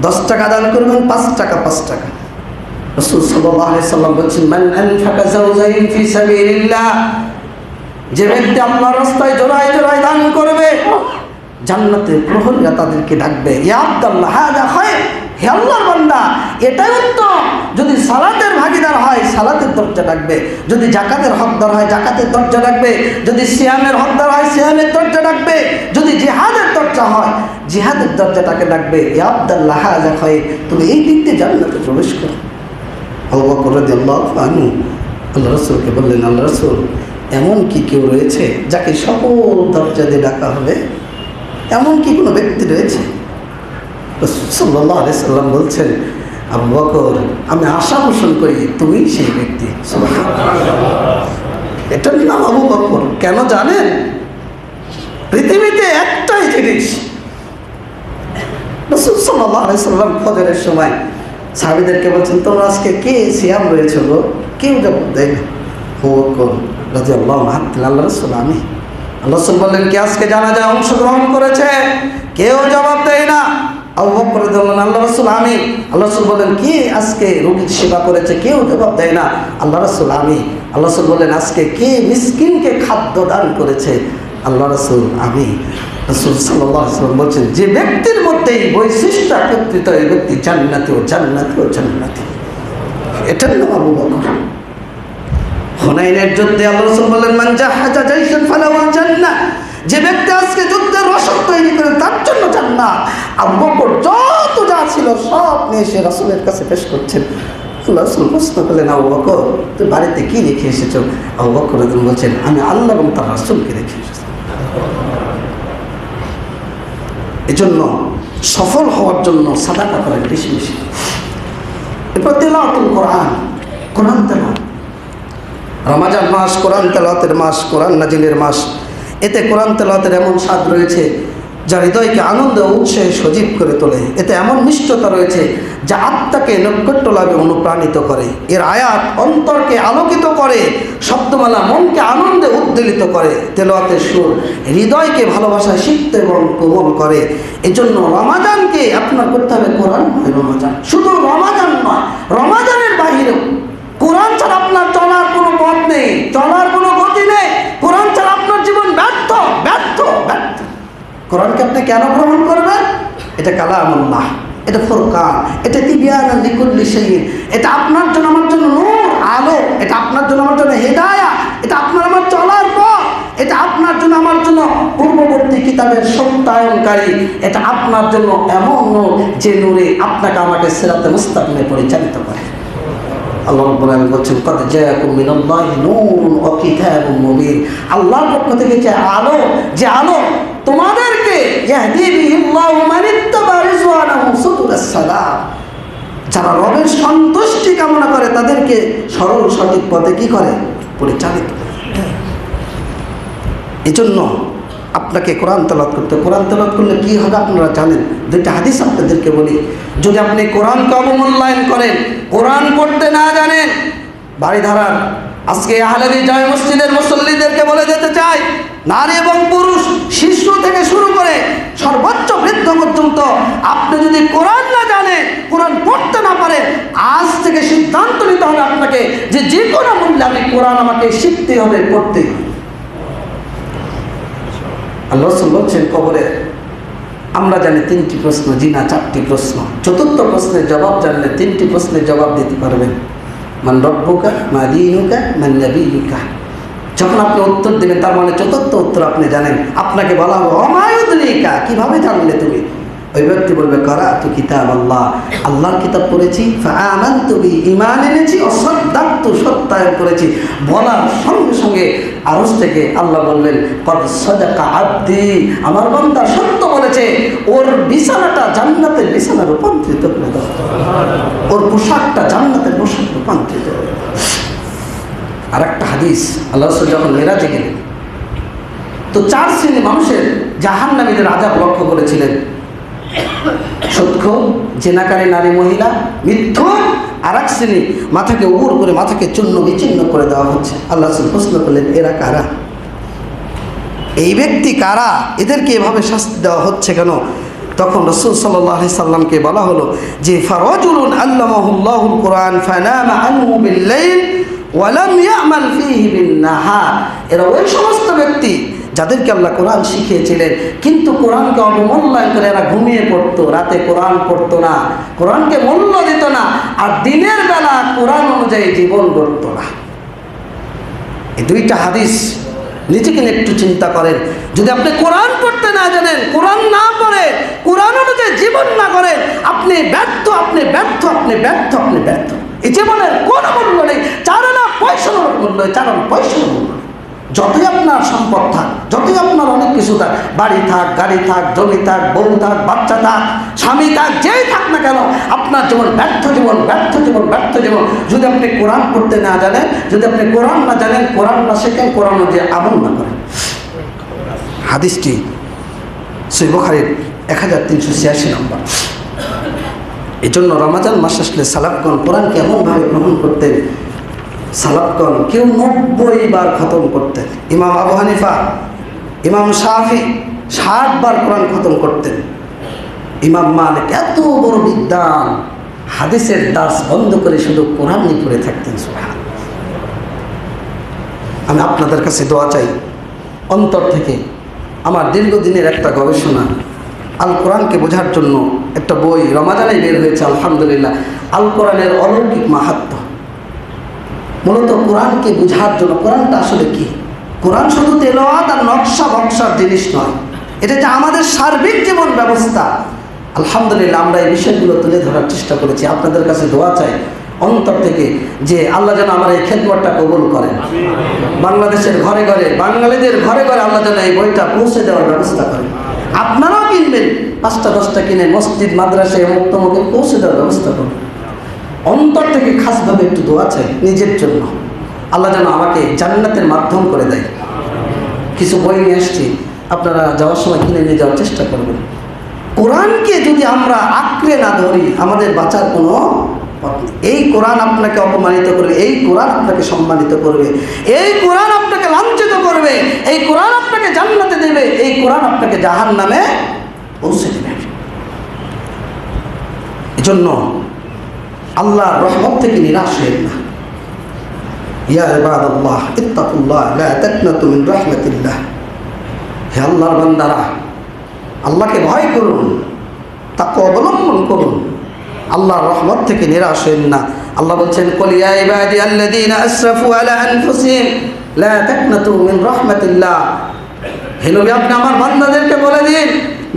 S1: 10 টাকা দান করবেন, 5 টাকা 5 টাকা। রাসূল সাল্লাল্লাহু আলাইহি সাল্লাম বলেছেন, মান আনফাকা যাওজাইন ফি সাবিলিল্লাহ, যে ব্যক্তি আল্লাহর রাস্তায় জোড়ায় জোড়ায় দান করবে, জান্নাতের প্রহরীরা তাদেরকে ডাকবে, ইয়া আব্দুল্লাহ হাযা খায়র, হে আল্লাহর বান্দা এটাই উত্তম। যদি সালাতের ভাগীদার হয় সালাতের দরজা ডাকবে, যদি যাকাতের হকদার হয় যাকাতের দরজা ডাকবে, যদি সিয়ামের হকদার হয় সিয়ামের দরজা ডাকবে, যদি জিহাদের দরজা হয় জিহাদের দরজাটাকে ডাকবে, ইয়া আব্দুল্লাহ হাযা খায়র, তুমি এই দিক দিয়ে জান্নাতে প্রবেশ করো। আবু বকর রাদিয়াল্লাহু আনহু আল্লাহ রাসূলকে বললেন, আল্লাহ রাসূল, এমন কি কেউ রয়েছে যাকে সকল দরজা দিয়ে ডাকা হবে? এমন কি কোনো ব্যক্তি রয়েছে? রাসূল সাল্লাল্লাহু আলাইহি সাল্লাম বলছেন, আবু বকর, আমি আশা পোষণ করি তুমি সেই ব্যক্তি। সুবহানাল্লাহ। এটার নাম আবু বকর। কেন জানেন? পৃথিবীতে একটাই জিনিস, রাসূল সাল্লাল্লাহু আলাইহি সাল্লাম ফজরের সময় সাহাবীদেরকে বলছেন, তোমরা আজকে কে সিয়াম রয়েছে গো? কেউ জবাব দেয় না। আবু বকর রাদিয়াল্লাহু আনহু, আল্লাহ রাসূল, আমি। আল্লাহ রাসূল বললেন, কে আজকে জানাজায় অংশগ্রহণ করেছে? কেউ জবাব দেয় না। আবু বকর রাদিয়াল্লাহু আনহু, আল্লাহ রাসূল, আমি। আল্লাহ রাসূল বললেন, কে আজকে রোগীর সেবা করেছে? কেউ জবাব দেয় না। আল্লাহ রাসূল, আমি। আল্লাহ রাসূল বললেন, আজকে কে মিসকিনকে খাদ্য দান করেছে? আল্লাহ রাসূল, আমি। রাসূল সাল্লাল্লাহু আলাইহি ওয়াসাল্লাম বলছেন, যে ব্যক্তির মধ্যে এই বৈশিষ্ট্য একত্রিত, এই ব্যক্তি জান্নাতি ও জান্নাতি ও জান্নাতি। এটার নাম আবু বকর। হুনাইনের যুদ্ধে আল্লাহ রাসূল বললেন, মান জাহাজা জাইশান ফালাহুল জান্নাহ, যে ব্যক্তি আজকে যুদ্ধের রসদ তৈরি করে তার জন্য জান্নাত। আবু বকর যত যা ছিল সব নিয়ে এসে রাসূলের কাছে পেশ করছেন। আল্লাহ রাসূল প্রশ্ন করলেন, আবু বকর তুই বাড়িতে কি রেখে এসেছো? আবু বকর বলছেন, আমি আল্লাহ এবং তার রাসূলকে রেখে এসেছি। এজন্য সফল হওয়ার জন্য সাদাকা করেন বেশি বেশি। এরপর তেলাওয়াতুল কোরআন, কোরআন তেলাওয়াত। রমজান মাস কোরআন তেলাওয়াতের মাস, কোরআন নাজিলের মাস। এতে কোরআন তেলাওয়াতের এমন স্বাদ রয়েছে যা হৃদয়কে আনন্দ ও উৎসাহে সজীব করে তোলে। এতে এমন মিষ্টতা রয়েছে যা আত্মাকে নৈকট্য লাভে অনুপ্রাণিত করে। এর আয়াত অন্তরকে আলোকিত করে, শব্দমালা মনকে আনন্দে উদ্বেলিত করে। তেলাওয়াতের সুর হৃদয়কে ভালোবাসায় শিখতে এবং কোমল করে। এজন্য রমাজানকে আপনার করতে হবে কোরআন রমাজান। শুধু রমাজান নয়, রমাজানের বাহিরেও কোরআন ছাড়া আপনার চলার কোনো পথ নেই, চলার কোনো গতি নেই। কোরআন ছাড়া আপনার জীবন ব্যর্থ ব্যর্থ ব্যর্থ। কোরআনকে আপনি কেন গ্রহণ করবেন? এটা কালামুল্লাহ, এটা ফুরকান, এটা তিবিয়ানুন লিকুল্লি শাইইন। এটা আপনার জন্য আমার জন্য নূর, আলো। এটা আপনার জন্য আমার জন্য হিদায়াত। এটা আপনার আমার চলার পথ। এটা আপনার জন্য আমার জন্য পূর্ববর্তী কিতাবের সত্যায়নকারী। এটা আপনার জন্য এমন নূর যে নূরে আপনাকে আমাকে সিরাতে মুস্তাকিমে পরিচালিত করে। আল্লাহ রাব্বুল আলামিন বলছেন, ক্বাদ জাআকুম মিনাল্লাহি নূরুন ওয়া কিতাবুম মুবিন। আল্লাহর পক্ষ থেকে যে আলো, যে আলো তোমাদেরকে ইয়াহদি বিহিল্লাহু মান ইত্তাবা রিজওয়ানাহু সুবুলাস সালাম, যারা রবের সন্তুষ্টি কামনা করে তাদেরকে সরল সঠিক পথে কি করে? পরিচালিত। এজন্য আপনাকে কোরআন তেলাওয়াত করতে। কোরআন তেলাওয়াত করলে কি হবে আপনারা জানেন। দুইটা হাদিস আপনাদেরকে বলি। যদি আপনি কোরআনকে অবমূল্যায়ন করেন, কোরআন পড়তে না জানেন, বাড়ি ধারার আজকে আহলাদি জামে মসজিদের মুসল্লিদেরকে বলে যেতে চাই, নারী এবং পুরুষ, শিশু থেকে শুরু করে সর্বোচ্চ বৃদ্ধ পর্যন্ত আপনি যদি কোরআন না জানেন, কোরআন পড়তে না পারেন, আজ থেকে সিদ্ধান্ত নিতে হবে আপনাকে যে যে কোনো মূল্যে আমি কোরআন আমাকে শিখতে হবে, পড়তে হবে। আল্লাহ রাসূল বলছেন, কবরে আমরা জানি 3টি প্রশ্ন, জি না 4টি প্রশ্ন। চতুর্থ প্রশ্নের জবাব জানলে 3টি প্রশ্নের জবাব দিতে পারবেন। মান রব্বুকা, মা দীনুকা, মান নবিয়ুকা। যখন আপনি উত্তর দেবেন তার মানে চতুর্থ উত্তর আপনি জানেন। আপনাকে বলা হবে ওমা ইউদরিকা, কিভাবে জানলে তুমি? ওই ব্যক্তি বলবে, কারাতু কিতাব আল্লাহ, আল্লাহর কিতাব পড়েছি, ফাআমানতু বি, ঈমান এনেছি, ও সাদ্দাকতু, সত্যায়ন করেছি। বলার সঙ্গে সঙ্গে আরশ থেকে আল্লাহ বললেন, ক্বাদ সাদাকা আবদি, আমার বান্দা সত্য বলেছে। ওর বিছানাটা জান্নাতের বিছানা রূপান্তরিত করে দাও, ওর পোশাকটা জান্নাতের পোশাক রূপান্তরিত করে দাও। আর একটা হাদিস, আল্লাহ রাসূল যখন মেরাজে গেলেন তো 4 শ্রেণী মানুষের জাহান্নামীদের আযাব লক্ষ্য করেছিলেন। সূদখোর, জেনাকারী নারী মহিলা, মিথ্যুক। আর এক শ্রেণী মাথাকে উবুর করে মাথাকে চূর্ণ বিচ্ছিন্ন করে দেওয়া হচ্ছে। আল্লাহ রাসূল প্রশ্ন করলেন, এরা কারা? এই ব্যক্তি কারা? এদেরকে এভাবে শাস্তি দেওয়া হচ্ছে কেন? তখন রাসূল সাল্লাল্লাহু আলাইহি সাল্লামকে বলা হলো যে, ফারাজুলুন আল্লামাহুল্লাহুল কুরআন ফানামা আনহু বিল-লাইল ওয়া লাম ইয়ামাল ফীহি বিন-নাহার। এরা ওই সমস্ত ব্যক্তি যাদেরকে আল্লাহ কোরআন শিখিয়েছিলেন, কিন্তু কোরআনকে অবমূল্যায়ন করে এরা ঘুমিয়ে পড়তো, রাতে কোরআন পড়তো না, কোরআনকে মূল্য দিত না, আর দিনের বেলা কোরআন অনুযায়ী জীবন গড়ত না। এই 2টা হাদিস নিজেকে নিয়ে একটু চিন্তা করেন। যদি আপনি কোরআন পড়তে না জানেন, কোরআন না পড়ে, কোরআন অনুযায়ী জীবন না করেন, আপনি ব্যর্থ, আপনি ব্যর্থ, আপনি ব্যর্থ, আপনি ব্যর্থ। এই জীবনের কোনো মূল্য নেই। চার আনা পয়সার মূল্য, 4 আনা পয়সার মূল্য। যতই আপনার সম্পদ থাক, যতই আপনার অনেক কিছু থাক, বাড়ি থাক, গাড়ি থাক, জমি থাক, বউ থাক, বাচ্চা থাক, স্বামী থাক, যেই থাক না কেন, আপনার জীবন ব্যর্থ জীবন, ব্যর্থ জীবন, ব্যর্থ জীবন। যদি আপনি কোরআন পড়তে না জানেন, যদি আপনি কোরআন না জানেন, কোরআন না শেখেন, কোরআন অনুযায়ী আমল না করেন। হাদিসটি সহিহ বুখারীর 1386 নম্বর। এই জন্য রমজান মাস আসলে সালাফগণ কোরআনকে এমনভাবে গ্রহণ করতেন, সালাফগণ কেউ 90 বার খতম করতেন। ইমাম আবু হানিফা, ইমাম শাফি 60 বার কোরআন খতম করতেন। ইমাম মালিক এত বড় বিদ্বান, হাদিসের দাস বন্ধ করে শুধু কোরআন নিয়ে পড়ে থাকতেন। সুবহান। আমি আপনাদের কাছে দোয়া চাই অন্তর থেকে। আমার দীর্ঘদিনের একটা গবেষণা, আল কোরআনকে বোঝার জন্য একটা বই রমাজানে বের হয়েছে, আলহামদুলিল্লাহ। আল কোরআনের অলৌকিক মাহাত্ম্য। মূলত কোরআনকে বোঝার জন্য। কোরআনটা আসলে কি? কোরআন শুধু তেলাওয়াত আর নকশা বক্সার জিনিস নয়, এটা যে আমাদের সার্বিক জীবন ব্যবস্থা। আলহামদুলিল্লাহ আমরা এই বিষয়গুলো তুলে ধরার চেষ্টা করেছি। আপনাদের কাছে দোয়া চাই অন্তর থেকে যে আল্লাহ যেন আমার এই খেদমতটা কবুল করেন। বাংলাদেশের ঘরে ঘরে, বাঙালিদের ঘরে ঘরে আল্লাহ যেন এই বইটা পৌঁছে দেওয়ার ব্যবস্থা করেন। আপনারাও কিনবেন, 5টা 10টা কিনে মসজিদ মাদ্রাসায় মুক্তমুখে পৌঁছে দেওয়ার ব্যবস্থা করুন। অন্তর থেকে খাসভাবে একটু দোয়া চাই নিজের জন্য, আল্লাহ যেন আমাকে জান্নাতের মাধ্যম করে দেয়। কিছু বই নিয়ে আসছি, আপনারা যাওয়ার সময় কিনে নিয়ে যাওয়ার চেষ্টা করবেন। কোরআনকে যদি আমরা আঁকড়ে না ধরি আমাদের বাঁচার কোনো পথ নেই। এই কোরআন আপনাকে অপমানিত করবে, এই কোরআন আপনাকে সম্মানিত করবে, এই কোরআন আপনাকে লাঞ্ছিত করবে, এই কোরআন আপনাকে জান্নাতে দেবে, এই কোরআন আপনাকে জাহান্নামে পৌঁছে দেবে। এজন্য আল্লাহর রহমত থেকে নিরাশ হবেন না। ইয়া ইবাদাল্লাহ ইত্তাকুল্লাহ লা তাকনাতু মিন রাহমাতিল্লাহ। হে আল্লাহর বান্দারা, আল্লাহকে ভয় করুন, তাকওয়া অবলম্বন করুন, আল্লাহর রহমত থেকে নিরাশ হবেন না। আল্লাহ বলছেন কুল ইয়া ইবাদিয়াল্লাযীনা আসরাফু আলা আনফুসিহিম লা তাকনাতু মিন রাহমাতিল্লাহ। হে নবী, আপনি আমার বান্দাদেরকে বলে দিন,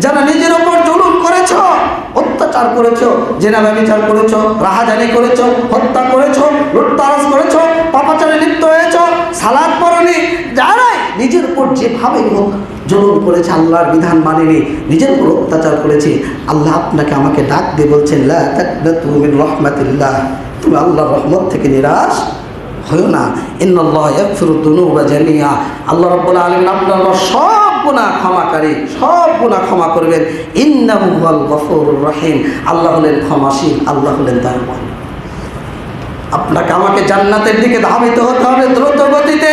S1: যারা নিজের উপর জুলুম করেছো, অত্যাচার করেছো, জেনা ব্যভিচার করেছো, রাহাজানি করেছো, হত্যা করেছো, লুটতরাজ করেছো, পাপাচারে লিপ্ত হয়েছো, সালাত পড়নি, যারাই নিজের উপর যেভাবে হোক জুলুম করেছে, আল্লাহর বিধান মানেনি, নিজের উপর অত্যাচার করেছে, আল্লাহ আপনাকে আমাকে ডাক দিয়ে বলছেন লা তাকনাতু মিন রাহমাতিল্লাহ, তুমি আল্লাহর রহমত থেকে নিরাশ হয়ো না। ইন্নাল্লাহা ইয়াগফিরুদ যুনুবা জামিআ। আল্লাহ রাব্বুল আলামিন আপনার সব গুনাহ ক্ষমাকারী, সব গুনাহ ক্ষমা করবেন। ইন্নাহু হুয়াল গফুরুর রহিম। আল্লাহ হলেন ক্ষমাশীল, আল্লাহ হলেন দয়াবান। আপনাকে আমাকে জান্নাতের দিকে ধাবিত হতে হবে দ্রুত গতিতে।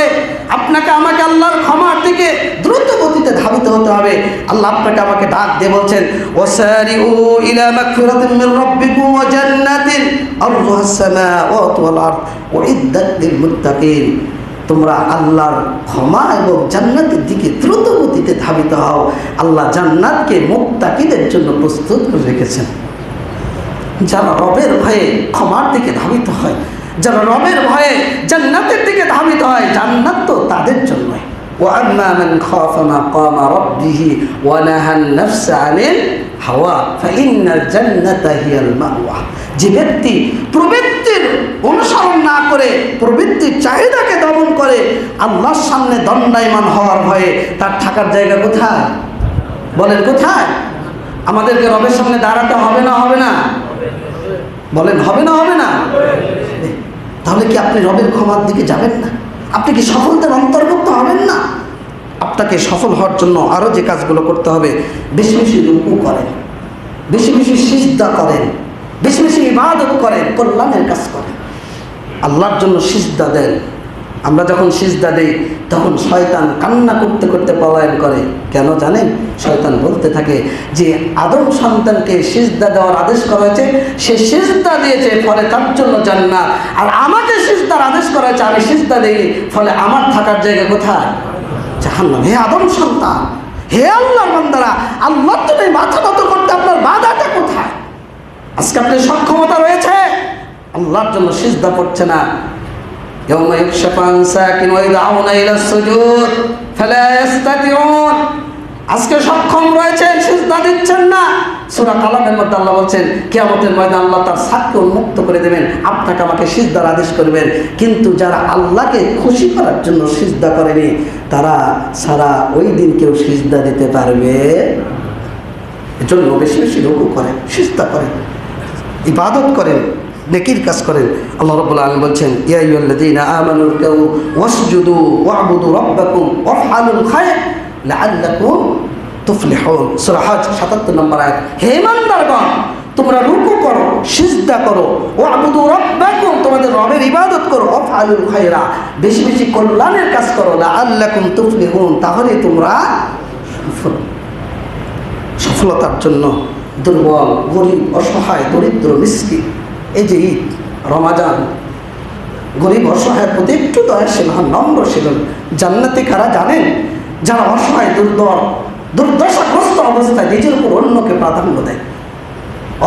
S1: আপনাকে আমাকে আল্লাহর ক্ষমার দিকে দ্রুত গতিতে ধাবিত হতে হবে। আল্লাহ আপনাকে আমাকে ডাক দিয়ে বলছেন ওয়াসারিউ ইলা মাগফিরাতিন মির রাব্বিকুম ওয়া জান্নাতিন আরদুহাস সামাওয়াতু ওয়াল আরদ উইদ্দাত লিল মুত্তাকিন। তোমরা আল্লাহর ক্ষমা এবং জান্নাতের দিকে দ্রুত গতিতে ধাবিত হও। আল্লাহ জান্নাতকে মুত্তাকিদের জন্য প্রস্তুত করে রেখেছেন। যারা রবের ভয়ে ক্ষমার দিকে ধাবিত হয়, যারা রবের ভয়ে জান্নাতের দিকে ধাবিত হয়, জান্নাত তো তাদের জন্যই। وأما من خاف مقام ربه ونهى النفس عن الهوى فإن الجنة هي المأوى। যে ব্যক্তি প্রবৃত্তির অনুসরণ না করে প্রবৃত্তির চাহিদাকে দমন করে আল্লাহর সামনে দণ্ডায়মান হওয়ার ভয়ে, তার থাকার জায়গা কোথায়? বলেন কোথায়? আমাদেরকে রবের সামনে দাঁড়াতে হবে না? হবে না? বলেন হবে না? হবে না? তাহলে কি আপনি রবের ক্ষমার দিকে যাবেন না? আপনি কি সফলতার অন্তর্ভুক্ত হবেন না? আপনাকে সফল হওয়ার জন্য আরও যে কাজগুলো করতে হবে, বেশি বেশি রুকু করেন, বেশি বেশি সিজদা করেন, বেশি বেশি ইবাদত করেন, কল্যাণের কাজ করেন, আল্লাহর জন্য সিজদা দেন। আমরা যখন সিজদা দেই তখন শয়তান কান্না করতে করতে পলায়ন করে। কেন জানেন? শয়তান বলতে থাকে যে আদম সন্তানকে সিজদা দেওয়ার আদেশ করা হয়েছে, সে সিজদা দিয়েছে, ফলে তার জন্য জান্নাত, আর আমাকে সিজদার আদেশ করা হয়েছে, আমি সিজদা দিইনি, ফলে আমার থাকার জায়গা কোথায়? জাহান্নাম। হে আদম সন্তান, হে আল্লাহর বান্দারা, আল্লাহর জন্য মাথা নত করতে আপনার বাধাটা কোথায়? আজকে আপনার সক্ষমতা রয়েছে, আল্লাহর জন্য সিজদা পড়ছে না। يوم يكشف عن ساق ويدعون إلى السجود فلا يستطيعون। আজকে সক্ষম রয়েছেন, সিজদা দিচ্ছেন না। সূরা কালামের মধ্যে আল্লাহ বলছেন কিয়ামতের ময়দানে আল্লাহ তার সাককে উন্মুক্ত করে দেবেন, আপনাকে আমাকে সিজদার আদেশ করবেন। কিন্তু যারা আল্লাহকে খুশি করার জন্য সিজদা করেনি, তারা সারা ওই দিন কেউ সিজদা দিতে পারবে। এজন্য বেশি বেশি রুকু করেন, সিজদা করেন, ইবাদত করেন, নেকির কাজ করেন। আল্লাহ রাব্বুল আলামিন বলছেন ইয়া আইয়ুহাল্লাযীনা আমানু রুকউ ওয়াসজুদু ওয়া'বুদু রাব্বাকুম ওয়াফআলুল খায়র লাআল্লাকুম তুফলিহুন। সূরা হজ ৭৭ নম্বর আয়াত। হে ইমানদারগণ, তোমরা রুকু করো, সিজদা করো, ওয়া'বুদু রাব্বাকুম, তোমাদের রবের ইবাদত করো, ওয়াফআলুল খায়রা, বেশি বেশি কল্যাণের কাজ করো, লাআল্লাকুম তুফলিহুন, তাহলে তোমরা সফলতার জন্য দুর্বল, গরিব, অসহায়, দরিদ্র, মিসকিন, এই যে ঈদ রমাজান, গরিব অসহায়ের প্রতি একটু দয়াশীল হন, নম্রশীল হন। জান্নাতি কারা জানেন? যারা অসহায়, দুর্দশাগ্রস্ত অবস্থায় নিজের উপর অন্যকে প্রাধান্য দেয়,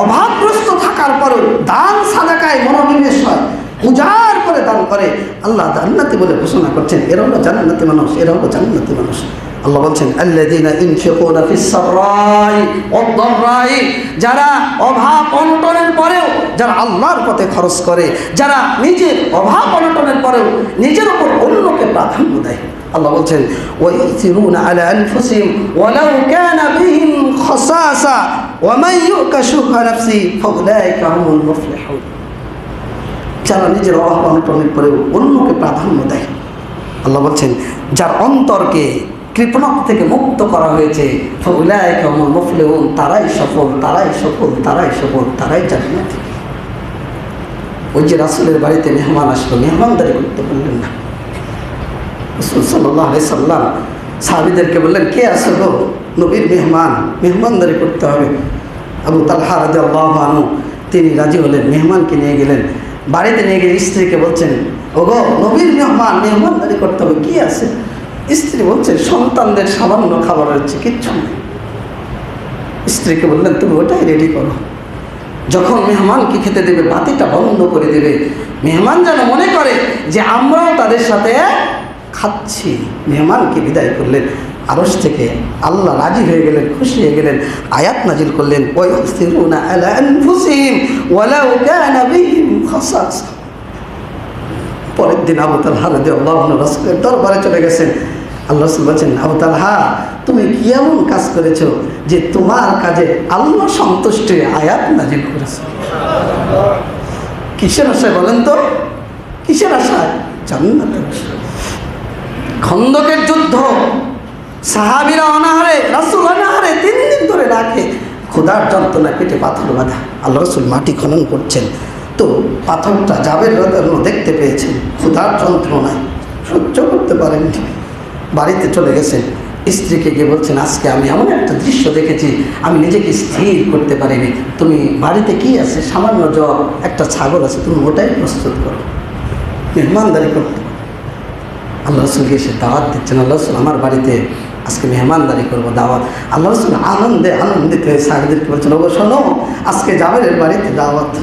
S1: অভাবগ্রস্ত থাকার পরেও দান সাদাকায় মনোনিবেশ হয়, উজাড় করে দান করে, আল্লাহ জান্নাতি বলে ঘোষণা করছেন। এরা হলো জান্নাতি মানুষ, এরা হলো জান্নাতি মানুষ। আল্লাহ বলছেন আল্লাযীনা ইনফিকুনা ফিস সাররাই ওয়াদ দাররাই, যারা অভাব অনটনের পরেও যারা আল্লাহর পথে খরচ করে, যারা নিজের অভাব অনটনের পরেও নিজের উপর অন্যকে প্রাধান্য দেয়। আল্লাহ বলছেন ওয়াইসিরুনা আলা আনফুসিহিম ওয়ালাউ কানা বিহিম খাসাসা ওয়া মান ইউকা শুহা নাফসি ফাউলাইকা হুমুল মুফলিহুন। যারা নিজের অভাব অনটনের পরেও অন্যকে প্রাধান্য দেয়। আল্লাহ বলছেন যার অন্তরকে কৃপণতা থেকে মুক্ত করা হয়েছে, ফাউলাইকা হুমুল মুফলিহুন, তারাই সফল, তারাই সফল, তারাই সফল, তারাই জান্নাতি। ওই যে রাসূলের বাড়িতে মেহমান আসলো, মেহমানদারি করতে বললেন না। রাসূল সাল্লাল্লাহু আলাইহি সাল্লাম সাহাবীদেরকে বললেন, কে আসলো? নবীর মেহমান, মেহমানদারি করতে হবে। আবু তালহা রাদিয়াল্লাহু আনহু তিনি রাজি হলেন, মেহমানকে নিয়ে গেলেন। বাড়িতে নিয়ে গিয়ে স্ত্রীকে বলছেন, ওগো নবীর মেহমান, মেহমানদারি করতে হবে, কি আছে? স্ত্রী বলছেন, সন্তানদের সামান্য খাবার হচ্ছে, কিচ্ছু নেই। স্ত্রীকে বললেন, তুমি ওটাই রেডি করো। যখন মেহমানকে খেতে দেবে বাতিটা বন্ধ করে দেবে, মেহমান যেন মনে করে যে আমরাও তাদের সাথে খাচ্ছি। মেহমানকে বিদায় করলেন। আরশ থেকে আল্লাহ রাজি হয়ে গেলেন, খুশি হয়ে গেলেন, আয়াত নাজিল করলেন ওয়াইসিরুনা আলা আনফুসিহিম ওয়ালাউ কানা বিহিম খাসাসা। পরের দিন আবু তালহা রাদিয়াল্লাহু আনহু রাসূলের দরবারে চলে গেছেন। আল্লাহ রাসূল বলেন, আবু তালহা তুমি কি এমন কাজ করেছো যে তোমার কাজে আল্লাহ সন্তুষ্ট হয়ে আয়াত নাজিল করেছে? কিসের আশায় বলেন তো? কিসের আশায়? জান্নাতের আশায়। খন্দকের যুদ্ধ, সাহাবীরা অনাহারে, রাসূল অনাহারে 3 দিন ধরে রাখে, ক্ষুধার যন্ত্রণা, পেটে পাথর বাঁধা। আল্লাহ রাসূল মাটি খনন করছেন, তো পাথরটা জাবের রাদিয়াল্লাহু দেখতে পেয়েছেন, ক্ষুধার যন্ত্রণায় সহ্য করতে পারেননি, বাড়িতে চলে গেছেন। স্ত্রীকে গিয়ে বলছেন, আজকে আমি এমন একটা দৃশ্য দেখেছি, আমি নিজেকে স্থির করতে পারিনি। তুমি বাড়িতে কি আছে? সামান্য জল, একটা ছাগল আছে, তুমি ওটাই প্রস্তুত করো, মেহমানদারি করতে। আল্লাহ রাসূলকে এসে দাওয়াত দিচ্ছেন, আল্লাহ রাসূল আমার বাড়িতে আজকে মেহমানদারি করবো, দাওয়াত। আল্লাহ রাসূল আনন্দিত হয়ে সাহাবীদেরকে বলছেন, ওগো শোনো, আজকে জাবেরের বাড়িতে দাওয়াত।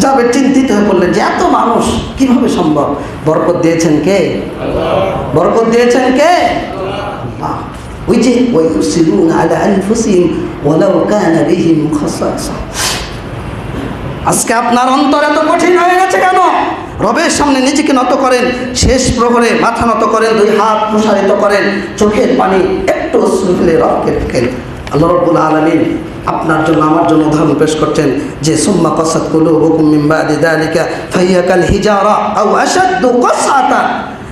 S1: জাবের চিন্তিত হয়ে পড়লেন যে এত মানুষ কিভাবে সম্ভব? বরকত দিয়েছেন কে? বরকত দিয়েছেন কে? আল্লাহ। ওই যে ওয়াইসিরুনা আলা আনফুসিহিম ওয়ালাউ কানা বিহিম খাসাসা। আজকে আপনার অন্তর এত কঠিন হয়ে গেছে কেন? রবের সামনে নিজেকে নত করেন, শেষ প্রহরে মাথা নত করেন, 2 হাত প্রসারিত করেন, চোখের পানি একটু অশ্রু ফেলে রবকে দেখেন। আল্লাহ রাব্বুল আলামিন আপনার জন্য আমার জন্য উদাহরণ পেশ করছেন যে সুম্মা কাসাত কুলুবুকুম মিন বাদি যালিকা ফাহিয়া কাল হিজারা আও আশাদ্দু কাসআতান।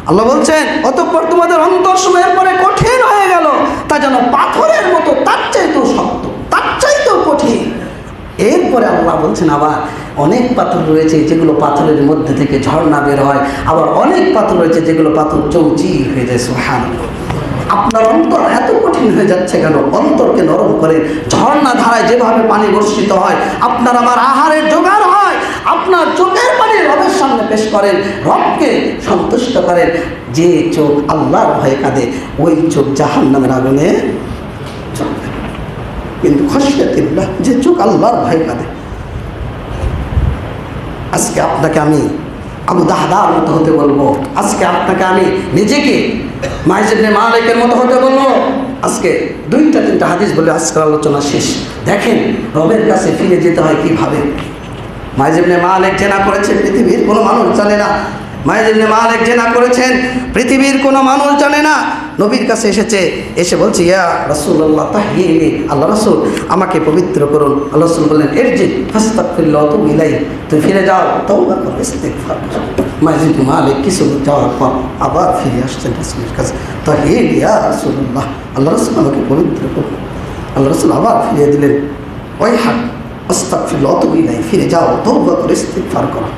S1: আল্লাহ বলছেন অতঃপর তোমাদের অন্তর সময়ের পরে কঠিন হয়ে গেল, তা যেন পাথরের মতো, তার চাইতেও শক্ত, তার চাইতেও কঠিন। এরপরে আল্লাহ বলছেন আবার অনেক পাথর রয়েছে যেগুলো পাথরের মধ্যে থেকে ঝর্ণা বের হয়, আবার অনেক পাথর রয়েছে যেগুলো পাথর চৌচির হয়ে যায়। সুবহানাল্লাহ। আপনার অন্তর এত কঠিন হয়ে যাচ্ছে কেন? অন্তরকে নরম করে, ঝর্ণা ধারায় যেভাবে পানি বর্ষিত হয়, আপনার আমার আহারের জোগাড় হয়, আপনার চোখের পানি রবের সামনে পেশ করেন, রবকে সন্তুষ্ট করেন। যে চোখ আল্লাহর ভয়ে কাঁদে, ওই চোখ জাহান্নামের আগুনে চলবে। কিন্তু খাশিয়াতিল্লাহ, যে চোখ আল্লাহর ভয়ে কাঁদে। আজকে আপনাকে আমি আবু দাহদার মতো হতে বলবো, আজকে আপনাকে আমি নিজেকে মাইজ ইবনে মালিকের মতো হতে বলবো। আজকে 2-3টা হাদিস বলে আজকের আলোচনা শেষ। দেখেন রবের কাছে ফিরে যেতে হয় কিভাবে। মাইজ ইবনে মালিক জেনা করেছেন, পৃথিবীর কোনো মানুষ জানে না। মাইজ ইবনে মালিক জেনা করেছেন, পৃথিবীর কোনো মানুষ জানে না। নবীর কাছে এসে বলছে, ইয়া রাসূলুল্লাহ তাহহিনি, আল্লাহ রাসূল আমাকে পবিত্র করুন। আল্লাহ রাসূল বললেন, ইরজি ফাস্তাগফিরুল্লাহ ওয়া তুব ইলাইহি, তুমি ফিরে যাও, তওবা করো, ইস্তিগফার করো। মাইজ ইবনে মালিক কিছু যাওয়ার পর আবার ফিরে আসছেন রাসূলের কাছে, তাহহিনি ইয়া রাসূলুল্লাহ, আল্লাহ রাসূল আমাকে পবিত্র করুন। আল্লাহ রাসূল আবার ফিরিয়ে দিলেন, ওই হাক আস্তাগফিরুল্লাহ ওয়া তুব ইলাইহি, ফিরে যাও, তওবা করো, ইস্তিগফার করো।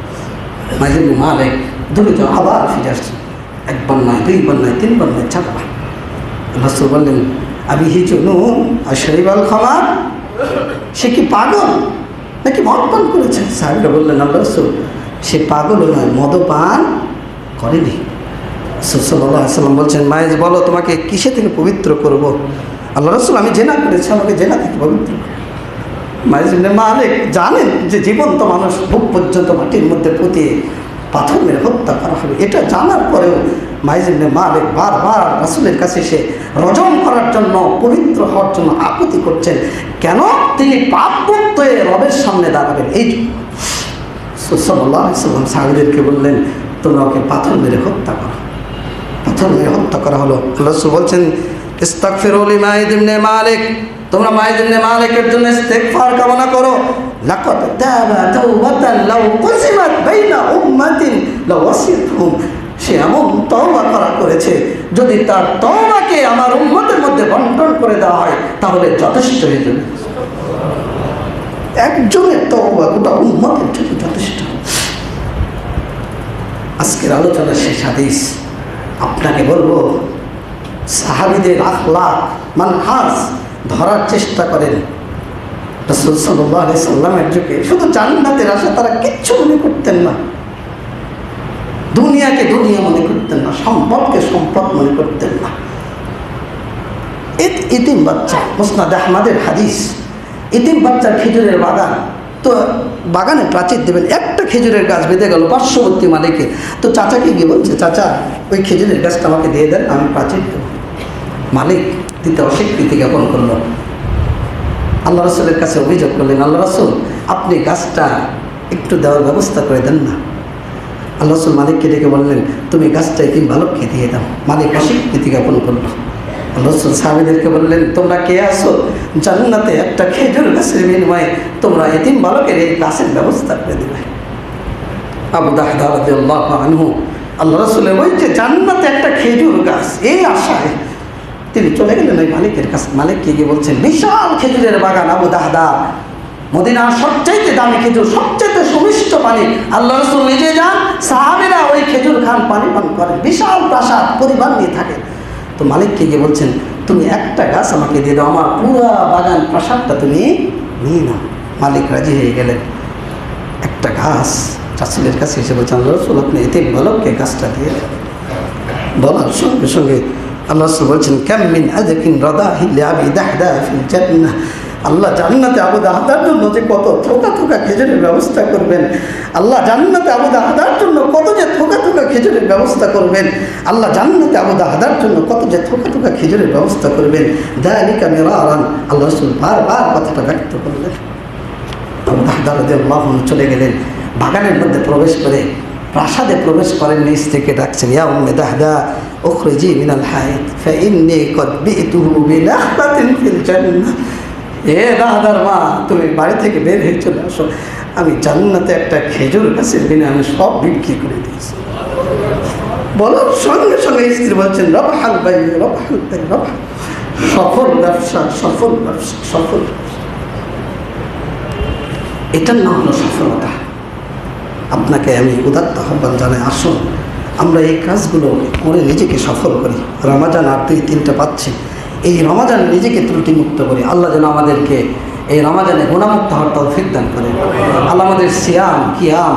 S1: মাইজ ইবনে মালিক দুটো আবার ফিরে আসছেন, 1 বার নয়, 2 বার নয়, 3 বার নয়, 4 বার। রাসূল বললেন, আবিহি জুনুন আশরিবাল খামার, সে কি পাগল নাকি মদ পান করেছে? সাহাবীরা বললেন, আল্লাহ রাসূল সে পাগলও নয়, মদ পান করেনি। রাসূল সাল্লাল্লাহু আলাইহি ওয়াসাল্লাম বলছেন, মায়েজ বলো তোমাকে কিসে থেকে পবিত্র করব? আল্লাহ রাসূল আমি জেনা করেছি, আমাকে জেনা থেকে পবিত্র করো। মাইজ ইবনে মালিক জানেন যে জীবন্ত মানুষ বুক পর্যন্ত মাটির মধ্যে পুঁতে পাথর মেরে হত্যা করা হবে, এটা জানার পরেও মাইজ ইবনে মালিক বারবার রাসূলের কাছে এসে রজম করার জন্য, পবিত্র হওয়ার জন্য আকুতি করছেন। কেন? তিনি পাপমুক্ত হয়ে রবের সামনে দাঁড়াবেন। এই সাল্লাল্লাহু আলাইহি ওয়াসাল্লাম সাহাবীদেরকে বললেন, তোমরা ওকে পাথর মেরে হত্যা করো। পাথর মেরে হত্যা করা হলো। রাসূল বলছেন, ইস্তাগফিরু লিমাইজ ইবনে মালিক, তোমরা মাইজ ইবনে মালিকের জন্য ইস্তিগফার কামনা করো। লাকাদ তাবা তাওবাতান লাউ কুসিমাত বাইনা উম্মাতিন লাওয়াসিতহুম, সে এমন তওবা করেছে, যদি তার তওবাকে আমার উম্মতের মধ্যে বন্টন করে দেওয়া হয় তাহলে যথেষ্ট হয়ে যাবে। একজনের তওবা গোটা উম্মতের জন্য যথেষ্ট। আজকের আলোচনা শেষ হাদিস। আপনাকে বলবো, সাহাবীদের আখলাক মানহাজ ধরার চেষ্টা করেন। রাসূল সাল্লাল্লাহু আলাইহি সাল্লামের যুগে শুধু জান্নাতের আশা তারা কিচ্ছু মনে করতেন না, দুনিয়াকে দুনিয়া মনে করতেন না, সম্পদকে সম্পদ মনে করতেন না। ইতিম বাচ্চা, মুসনাদ আহমদের হাদিস, ইতিম বাচ্চার খেজুরের বাগান, তো বাগানে প্রাচীর দেবেন, একটা খেজুরের গাছ বেঁধে গেল পার্শ্ববর্তী মালিকে, তো চাচাকে গিয়ে বলছে, চাচা ওই খেজুরের গাছটা আমাকে দিয়ে দেন, আমি প্রাচীর দেব। মালিক দিতে অস্বীকৃতি জ্ঞাপন করলো। আল্লাহ রাসূলের কাছে অভিযোগ করলেন, আল্লাহ রাসূল আপনি গাছটা একটু দেওয়ার ব্যবস্থা করে দেন না। আল্লাহ রাসূল মালিককে ডেকে বললেন, তুমি গাছটা এতিম বালককে দিয়ে দাও। মালিক অস্বীকৃতি জ্ঞাপন করলো। আল্লাহ রাসূল সাহাবীদেরকে বললেন, তোমরা কে আসো? জান্নাতে একটা খেজুর গাছের বিনিময়ে তোমরা এতিম বালকের এই গাছের ব্যবস্থা করে দেবে। আবু দাহদা রাদিয়াল্লাহু আনহু আল্লাহ রাসূলের ওই যে জান্নাতে একটা খেজুর গাছ, এই আশায় তিনি চলে গেলেন ওই মালিকের কাছে। মালিককে গিয়ে বলছেন, বিশাল খেজুরের বাগান আবু দাহদা, মদিনার সবচাইতে দামি খেজুর, সবচাইতে সুমিষ্ট পানি। আল্লাহ রাসূল নিজে যান, সাহাবীরা ওই খেজুর খান, পানি পান করেন, বিশাল প্রাসাদ পরিবার নিয়ে থাকেন। তো মালিককে গিয়ে বলছেন, তুমি একটা গাছ আমাকে দিয়ে দাও, আমার পুরো বাগান প্রাসাদটা তুমি নিয়ে নাও। মালিক রাজি হয়ে গেলেন। একটা গাছ রাসূলের কাছে এসে বলছেন, আল্লাহ রাসূল আপনি এতিম বালককে গাছটা দিয়ে দেন। বলার সঙ্গে সঙ্গে আল্লাহ রাসূল বলছেন, কাম মিন আযকিন রাদাহি লিআবি দাহদা ফিল জান্নাহ, আল্লাহ জান্নাতে আবু দাহদার জন্য যে কত থোকা থোকা খেজুরের ব্যবস্থা করবেন, আল্লাহ জান্নাতে আবু দাহদার জন্য কত যে থোকা থোকা খেজুরের ব্যবস্থা করবেন, আল্লাহ জান্নাতে আবু দাহদার জন্য কত যে থোকা থোকা খেজুরের ব্যবস্থা করবেন। যালিকা মিরারান, আল্লাহ রাসূল বারবার কথাটা ব্যক্ত করলেন। আবু দাহদা রাদিয়াল্লাহু আনহু চলে গেলেন, বাগানের মধ্যে প্রবেশ করে প্রাসাদে প্রবেশ করেন, নিচ থেকে ডাকছেন, ইয়া উম্মে দাহদা উখরিজি মিনাল হাইত ফাইন্নী কদ বিতুহু বিনাখলাতিন ফিল জান্নাহ, এ দাহদার মা তুমি বাড়ি থেকে বের হয়ে চলে আসো, আমি জান্নাতে একটা খেজুর গাছের বিনা আমি সব বিক্রি করে দিয়েছি। বলার সঙ্গে সঙ্গে স্ত্রী বলছেন, রবহাল ভাই রবহাল ভাই রব, সফল ব্যবসা সফল ব্যবসা সফল ব্যবসা, এটার নাম হলো সফলতা। আপনাকে আমি উদাত্ত আহ্বান জানাই, আসুন আমরা এই কাজগুলো করে নিজেকে সফল করি। রমাজান আর 2-3টা পাচ্ছি, এই রমাজানে নিজেকে ত্রুটিমুক্ত করি। আল্লাহ যেন আমাদেরকে এই রমাজানে গুনাহমুক্ত হওয়ার তৌফিক দান করেন। আল্লাহ আমাদের সিয়াম কিয়াম,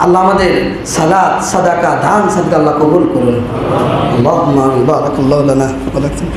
S1: আল্লাহ আমাদের সালাত সাদাকা দান সাদকা আল্লাহ কবুল করুন। আল্লাহুম্মা বারাকাল্লাহু লানা ওয়া লাকুম।